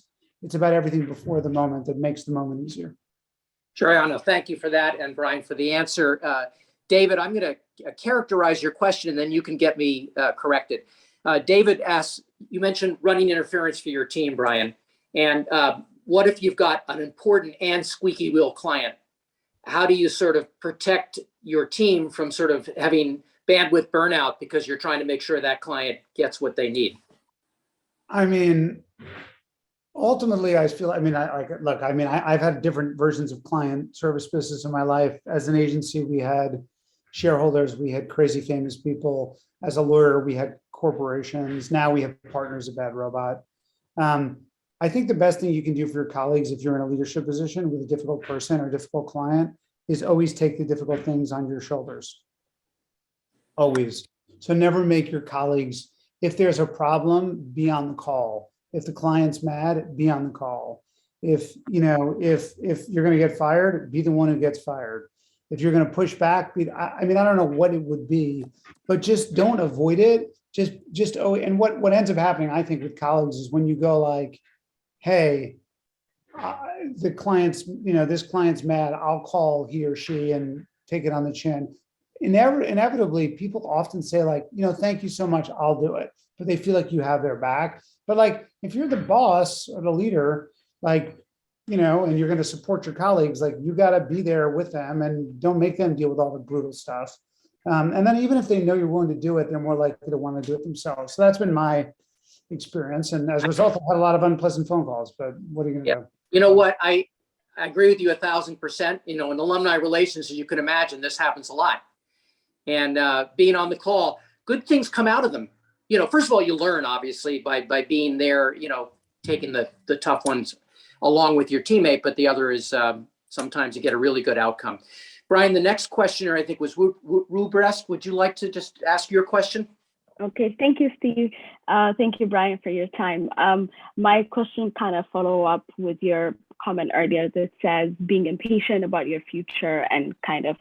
it's about everything before the moment that makes the moment easier. Sure, Anna, thank you for that, and Brian for the answer. David, I'm going to characterize your question, and then you can get me corrected. David asks, you mentioned running interference for your team, Brian, and what if you've got an important and squeaky wheel client? How do you sort of protect your team from sort of having bandwidth burnout because you're trying to make sure that client gets what they need? I mean, ultimately, I feel, I mean, I've had different versions of client service business in my life. As an agency, we had shareholders, we had crazy famous people. As a lawyer, we had corporations. Now we have partners of Bad Robot. I think the best thing you can do for your colleagues if you're in a leadership position with a difficult person or difficult client is always take the difficult things on your shoulders. Always. So never make your colleagues, if there's a problem, be on the call. If the client's mad, be on the call. If you're going to get fired, be the one who gets fired. If you're going to push back, I don't know what it would be, but just don't avoid it. And what ends up happening, I think, with colleagues is when you go like, hey, the client's, this client's mad, I'll call he or she and take it on the chin. Inevitably, people often say like, thank you so much, I'll do it. But they feel like you have their back. But like, if you're the boss or the leader, like, and you're going to support your colleagues, like you got to be there with them and don't make them deal with all the brutal stuff. And then even if they know you're willing to do it, they're more likely to want to do it themselves. So that's been my experience. And as a result, I've had a lot of unpleasant phone calls, but what are you going to do? You know what? I agree with you 1,000%. In alumni relations, as you can imagine, this happens a lot. And being on the call, good things come out of them. First of all, you learn obviously by being there, taking the tough ones along with your teammate, but the other is sometimes you get a really good outcome. Brian, the next questioner I think was Rubrest. Would you like to just ask your question? Okay, thank you, Steve. Thank you, Brian, for your time. My question kind of follow up with your comment earlier that says being impatient about your future and kind of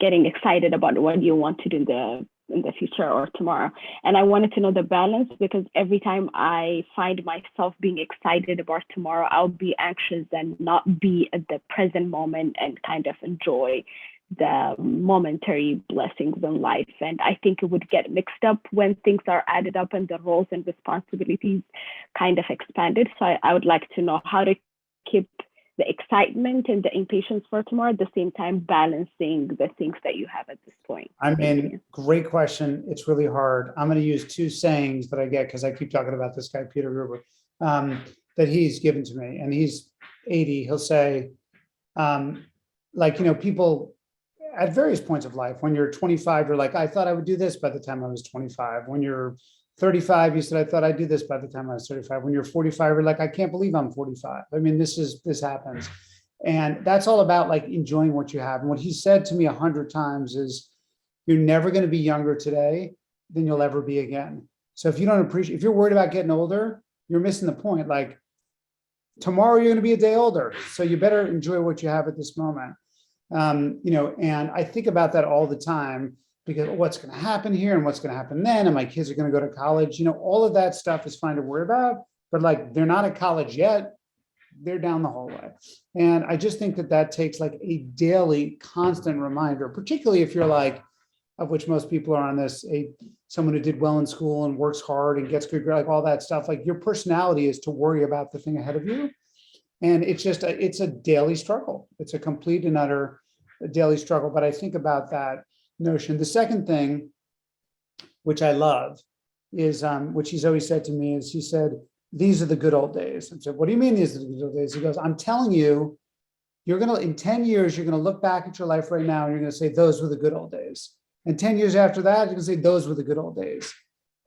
getting excited about what you want to do in the future or tomorrow. And I wanted to know the balance, because every time I find myself being excited about tomorrow, I'll be anxious and not be at the present moment and kind of enjoy the momentary blessings in life. And I think it would get mixed up when things are added up and the roles and responsibilities kind of expanded. So I would like to know how to keep the excitement and the impatience for tomorrow at the same time, balancing the things that you have at this point. Great question. It's really hard. I'm going to use two sayings that I get because I keep talking about this guy, Peter Guber, that he's given to me. And he's 80. He'll say, people at various points of life, when you're 25, you're like, I thought I would do this by the time I was 25. When you're 35, you said, I thought I'd do this by the time I was 35. When you're 45, you're like, I can't believe I'm 45. I mean, this happens. And that's all about like enjoying what you have. And what he said to me 100 times is, you're never going to be younger today than you'll ever be again. So if you're worried about getting older, you're missing the point. Like tomorrow, you're going to be a day older. So you better enjoy what you have at this moment. And I think about that all the time, because what's going to happen here and what's going to happen then, and my kids are going to go to college, all of that stuff is fine to worry about, but like, they're not at college yet, they're down the hallway. And I just think that takes like a daily constant reminder, particularly if you're like, of which most people are on this, someone who did well in school and works hard and gets good, like all that stuff, like your personality is to worry about the thing ahead of you. And it's a daily struggle. It's a complete and utter daily struggle. But I think about that notion. The second thing, which I love, is which he's always said to me, is he said, these are the good old days. I said, what do you mean these are the good old days? He goes, I'm telling you, in 10 years, you're going to look back at your life right now and you're going to say, those were the good old days. And 10 years after that, you're going to say, those were the good old days.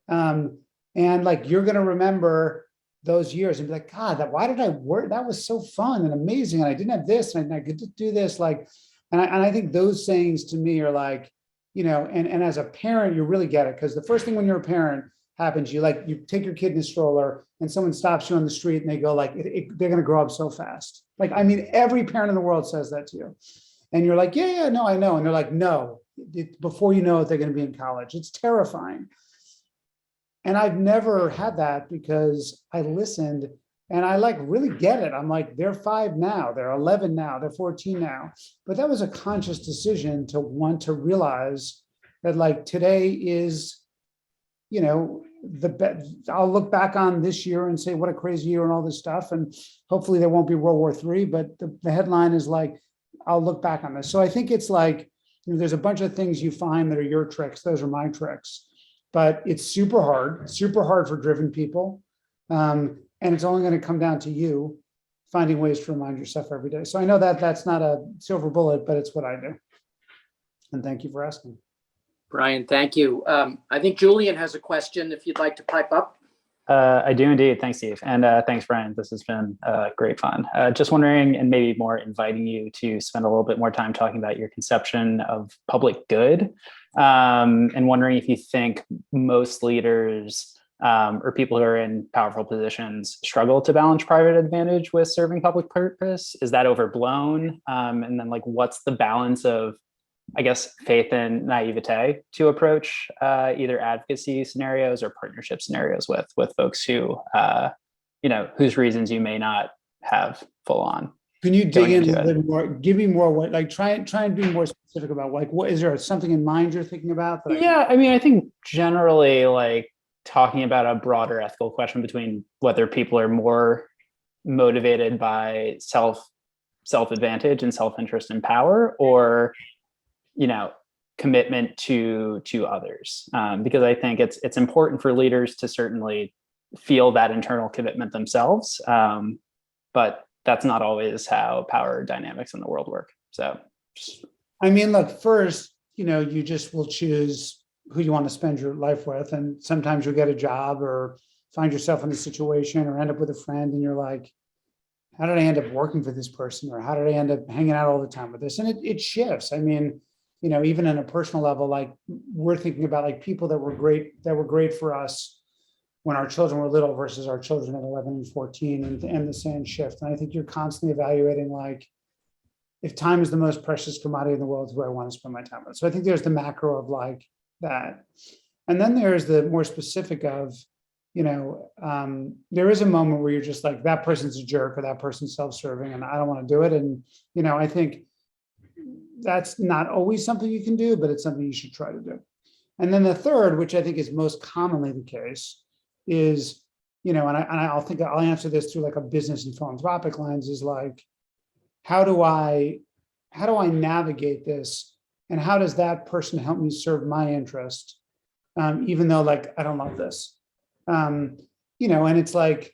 And like, you're going to remember those years and be like, God, why did I work? That was so fun and amazing. And I didn't have this and I could do this. Like, and I think those sayings to me are like, and as a parent, you really get it. Because the first thing when you're a parent happens, you take your kid in a stroller and someone stops you on the street and they go like, they're going to grow up so fast. Like, I mean, every parent in the world says that to you. And you're like, yeah, no, I know. And they're like, no, before you know it, they're going to be in college. It's terrifying. And I've never had that because I listened and I like really get it. I'm like, they're 5 now, they're 11 now, they're 14 now. But that was a conscious decision to want to realize that like today is, I'll look back on this year and say, what a crazy year and all this stuff. And hopefully there won't be World War III, but the headline is like, I'll look back on this. So I think it's like, there's a bunch of things you find that are your tricks. Those are my tricks. But it's super hard for driven people. And it's only going to come down to you finding ways to remind yourself every day. So I know that that's not a silver bullet, but it's what I do. And thank you for asking. Brian, thank you. I think Julian has a question if you'd like to pipe up. I do indeed. Thanks, Steve. And thanks, Brian. This has been great fun. Just wondering, and maybe more inviting you to spend a little bit more time talking about your conception of public good, and wondering if you think most leaders or people who are in powerful positions struggle to balance private advantage with serving public purpose. Is that overblown? And then, like, what's the balance of, I guess, faith and naivete to approach either advocacy scenarios or partnership scenarios with folks who, whose reasons you may not have full on. Can you dig in a little bit more? Give me more, what, like, try and be more specific about, like, what is there something in mind you're thinking about? I mean, I think generally, like, talking about a broader ethical question between whether people are more motivated by self-advantage and self-interest and power, or commitment to others, because I think it's important for leaders to certainly feel that internal commitment themselves, but that's not always how power dynamics in the world work. So, I mean, look, first, you just will choose who you want to spend your life with, and sometimes you'll get a job or find yourself in a situation or end up with a friend, and you're like, how did I end up working for this person, or how did I end up hanging out all the time with this? And it shifts. I mean, even on a personal level, like, we're thinking about, like, people that were great for us when our children were little versus our children at 11 and 14, and the same shift. And I think you're constantly evaluating, like, if time is the most precious commodity in the world, who I want to spend my time with. So I think there's the macro of, like, that. And then there's the more specific of, there is a moment where you're just like, that person's a jerk, or that person's self-serving, and I don't want to do it. And, I think that's not always something you can do, but it's something you should try to do. And then the third, which I think is most commonly the case, is, and I'll answer this through, like, a business and philanthropic lens, is like, how do I navigate this, and how does that person help me serve my interest, even though, like, I don't love this, and it's like,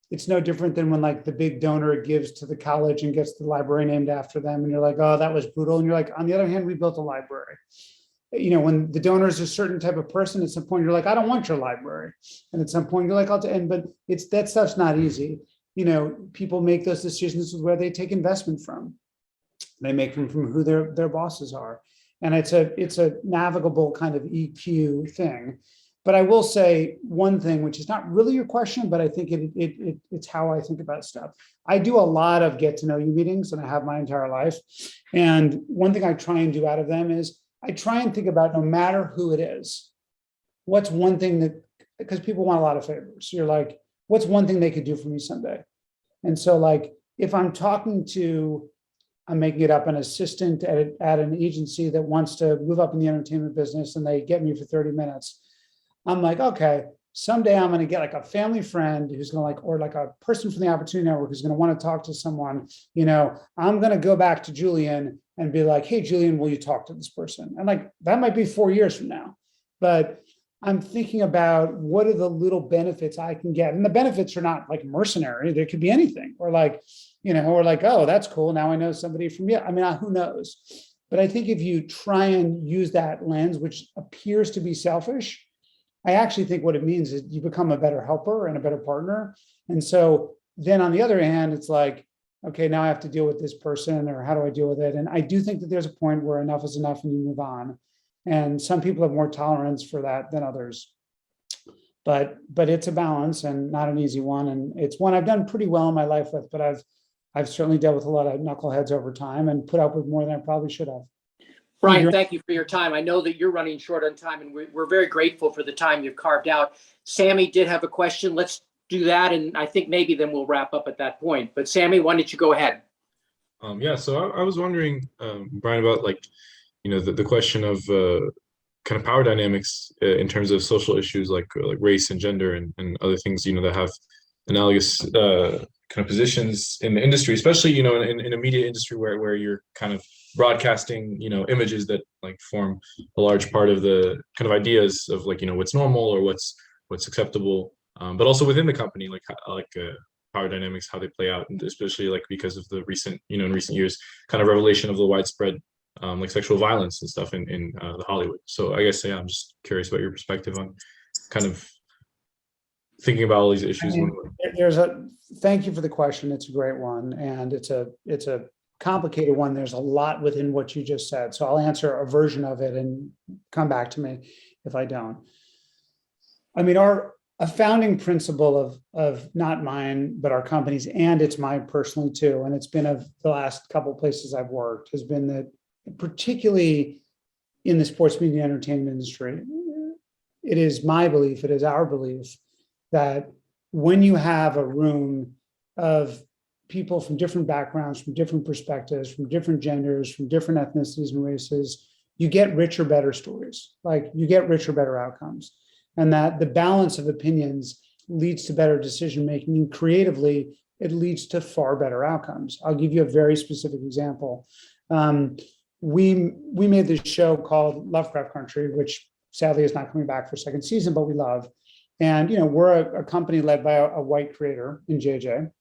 it's no different than when, like, the big donor gives to the college and gets the library named after them, and you're like, oh, that was brutal. And you're like, on the other hand, we built a library. When the donor is a certain type of person, at some point you're like, I don't want your library. And at some point you're like, but that stuff's not easy. People make those decisions with where they take investment from. They make them from who their bosses are. And it's a navigable kind of EQ thing. But I will say one thing, which is not really your question, but I think it's how I think about stuff. I do a lot of get to know you meetings, and I have my entire life. And one thing I try and do out of them is I try and think about, no matter who it is, what's one thing because people want a lot of favors. So you're like, what's one thing they could do for me someday? And so, like, if I'm making it up, an assistant at an agency that wants to move up in the entertainment business, and they get me for 30 minutes, I'm like, okay, someday I'm going to get, like, a family friend who's going to, like, or like a person from the Opportunity Network who's going to want to talk to someone. I'm going to go back to Julian and be like, hey, Julian, will you talk to this person? And, like, that might be 4 years from now, but I'm thinking about what are the little benefits I can get. And the benefits are not, like, mercenary. There could be anything, or like, or like, oh, that's cool. Now I know somebody from Yale. I mean, who knows? But I think if you try and use that lens, which appears to be selfish, I actually think what it means is you become a better helper and a better partner. And so then on the other hand, it's like, okay, now I have to deal with this person, or how do I deal with it? And I do think that there's a point where enough is enough and you move on. And some people have more tolerance for that than others. But it's a balance, and not an easy one. And it's one I've done pretty well in my life with, but I've certainly dealt with a lot of knuckleheads over time and put up with more than I probably should have. Brian, thank you for your time. I know that you're running short on time, and we're very grateful for the time you've carved out. Sammy did have a question. Let's do that, and I think maybe then we'll wrap up at that point. But Sammy, why don't you go ahead? So I was wondering, Brian, about, like, the question of kind of power dynamics in terms of social issues like race and gender and other things, that have analogous kind of positions in the industry, especially, in a media industry where you're kind of broadcasting, images that, like, form a large part of the kind of ideas of, like, what's normal or what's acceptable but also within the company, power dynamics, how they play out, and especially like because of the recent, in recent years, kind of revelation of the widespread like sexual violence and stuff in the Hollywood. So I guess, yeah, I'm just curious about your perspective on kind of thinking about all these issues. Thank you for the question. It's a great one, and it's a complicated one. There's a lot within what you just said, so I'll answer a version of it and come back to me if I don't. I mean, a founding principle of not mine, but our company's, and it's mine personally too, and it's been of the last couple of places I've worked, has been that, particularly in the sports media and entertainment industry, it is my belief, it is our belief, that when you have a room of people from different backgrounds, from different perspectives, from different genders, from different ethnicities and races, you get richer, better stories. Like, you get richer, better outcomes. And that the balance of opinions leads to better decision-making, and creatively, it leads to far better outcomes. I'll give you a very specific example. We made this show called Lovecraft Country, which sadly is not coming back for a second season, but we love. And we're a company led by a white creator in JJ.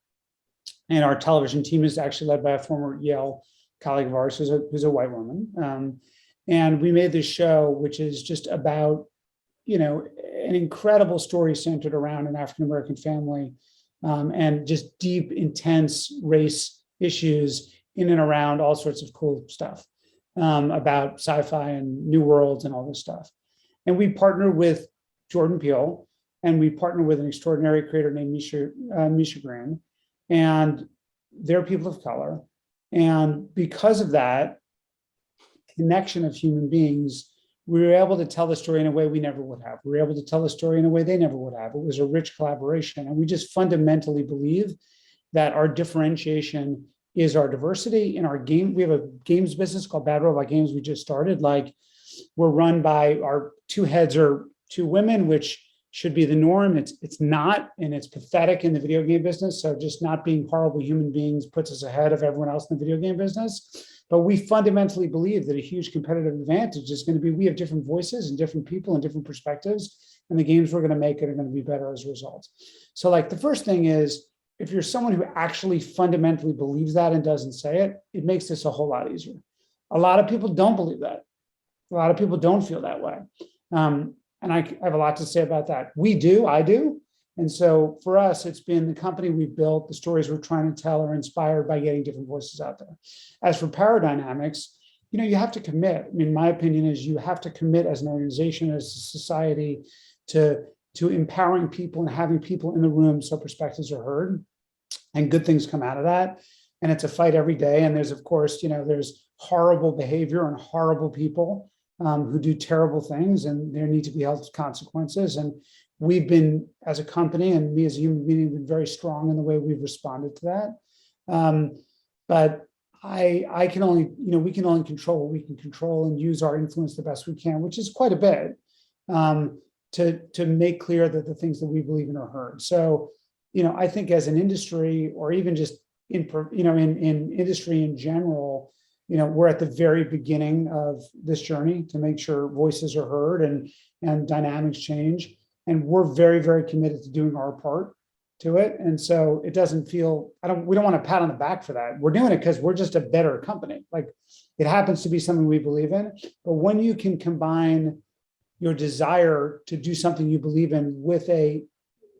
And our television team is actually led by a former Yale colleague of ours who's a white woman. And we made this show, which is just about, an incredible story centered around an African-American family, and just deep, intense race issues in and around all sorts of cool stuff, about sci-fi and new worlds and all this stuff. And we partnered with Jordan Peele, and we partnered with an extraordinary creator named Misha Green, and they're people of color. And because of that connection of human beings, we were able to tell the story in a way we never would have. We were able to tell the story in a way they never would have. It was a rich collaboration. And we just fundamentally believe that our differentiation is our diversity in our game. We have a games business called Bad Robot Games we just started. Like, we're run by, our two heads are two women, which should be the norm. It's not, and it's pathetic in the video game business. So just not being horrible human beings puts us ahead of everyone else in the video game business. But we fundamentally believe that a huge competitive advantage is going to be, we have different voices and different people and different perspectives, and the games we're going to make are going to be better as a result. So like, the first thing is, if you're someone who actually fundamentally believes that and doesn't say it, it makes this a whole lot easier. A lot of people don't believe that. A lot of people don't feel that way. And I have a lot to say about that. We do, I do. And so for us, it's been the company we've built, the stories we're trying to tell are inspired by getting different voices out there. As for power dynamics, you have to commit. I mean, my opinion is you have to commit as an organization, as a society, to empowering people and having people in the room so perspectives are heard and good things come out of that. And it's a fight every day. And there's, of course, there's horrible behavior and horrible people who do terrible things, and there need to be health consequences. And we've been, as a company, and me as a human being, been very strong in the way we've responded to that. But I can only, we can only control what we can control and use our influence the best we can, which is quite a bit, to make clear that the things that we believe in are heard. So, I think as an industry, or even just in industry in general, we're at the very beginning of this journey to make sure voices are heard and dynamics change. And we're very, very committed to doing our part to it. And so it doesn't feel, we don't want to pat on the back for that. We're doing it because we're just a better company. Like, it happens to be something we believe in. But when you can combine your desire to do something you believe in with a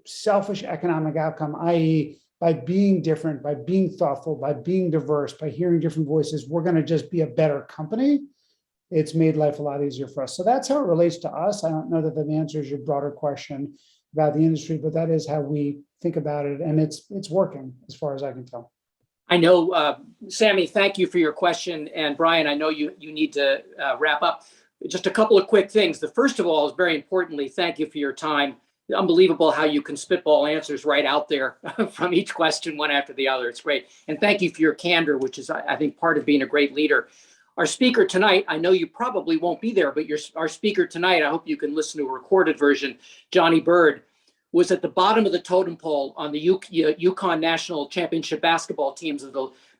selfish economic outcome, i.e., by being different, by being thoughtful, by being diverse, by hearing different voices, we're going to just be a better company. It's made life a lot easier for us. So that's how it relates to us. I don't know that that answers your broader question about the industry, but that is how we think about it. And it's working as far as I can tell. I know, Sammy, thank you for your question. And Brian, I know you need to wrap up. Just a couple of quick things. The first of all is, very importantly, thank you for your time. Unbelievable how you can spitball answers right out there from each question, one after the other. It's great. And thank you for your candor, which is, I think, part of being a great leader. Our speaker tonight, I know you probably won't be there, but our speaker tonight, I hope you can listen to a recorded version, Johnny Byrd, was at the bottom of the totem pole on the UConn National Championship basketball teams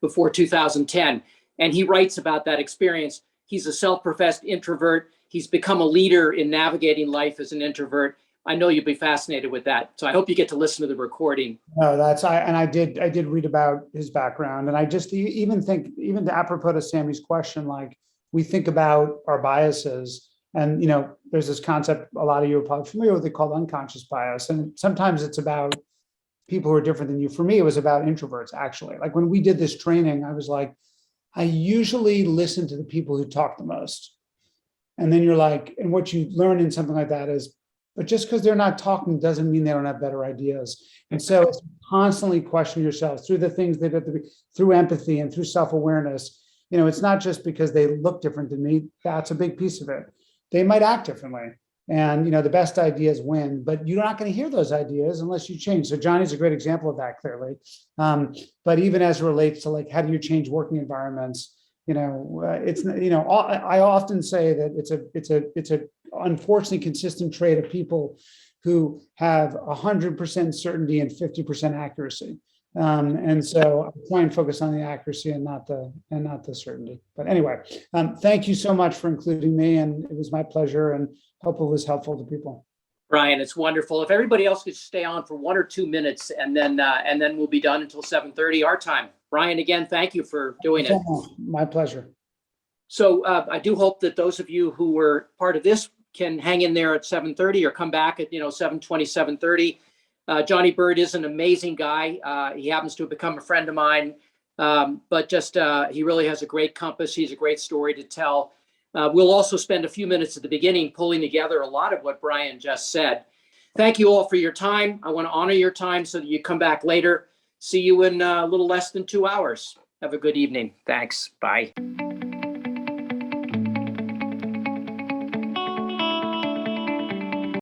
before 2010. And he writes about that experience. He's a self-professed introvert. He's become a leader in navigating life as an introvert. I know you'll be fascinated with that. So I hope you get to listen to the recording. No, I did read about his background, and I just even think, even apropos to Sammy's question, like we think about our biases, and there's this concept a lot of you are probably familiar with, called unconscious bias, and sometimes it's about people who are different than you. For me, it was about introverts, actually. Like when we did this training, I was like, I usually listen to the people who talk the most. And then you're like, and what you learn in something like that is, but just because they're not talking doesn't mean they don't have better ideas. And so it's constantly question yourself through the things that have to be, through empathy and through self-awareness. It's not just because they look different than me. That's a big piece of it. They might act differently. And the best ideas win, but you're not going to hear those ideas unless you change. So Johnny's a great example of that, clearly. But even as it relates to like, how do you change working environments? It's I often say that it's a unfortunately consistent trait of people who have 100% certainty and 50% accuracy. And so I try and focus on the accuracy and not the certainty. But anyway, thank you so much for including me, and it was my pleasure, and hope it was helpful to people. Brian, it's wonderful. If everybody else could stay on for 1 or 2 minutes, and then we'll be done until 7:30 our time. Brian, again, thank you for doing it. My pleasure. So I do hope that those of you who were part of this can hang in there at 7:30 or come back at 7:20, 7:30. Johnny Byrd is an amazing guy. He happens to have become a friend of mine, but just he really has a great compass. He's a great story to tell. We'll also spend a few minutes at the beginning pulling together a lot of what Brian just said. Thank you all for your time. I want to honor your time so that you come back later. See you in a little less than 2 hours. Have a good evening. Thanks. Bye.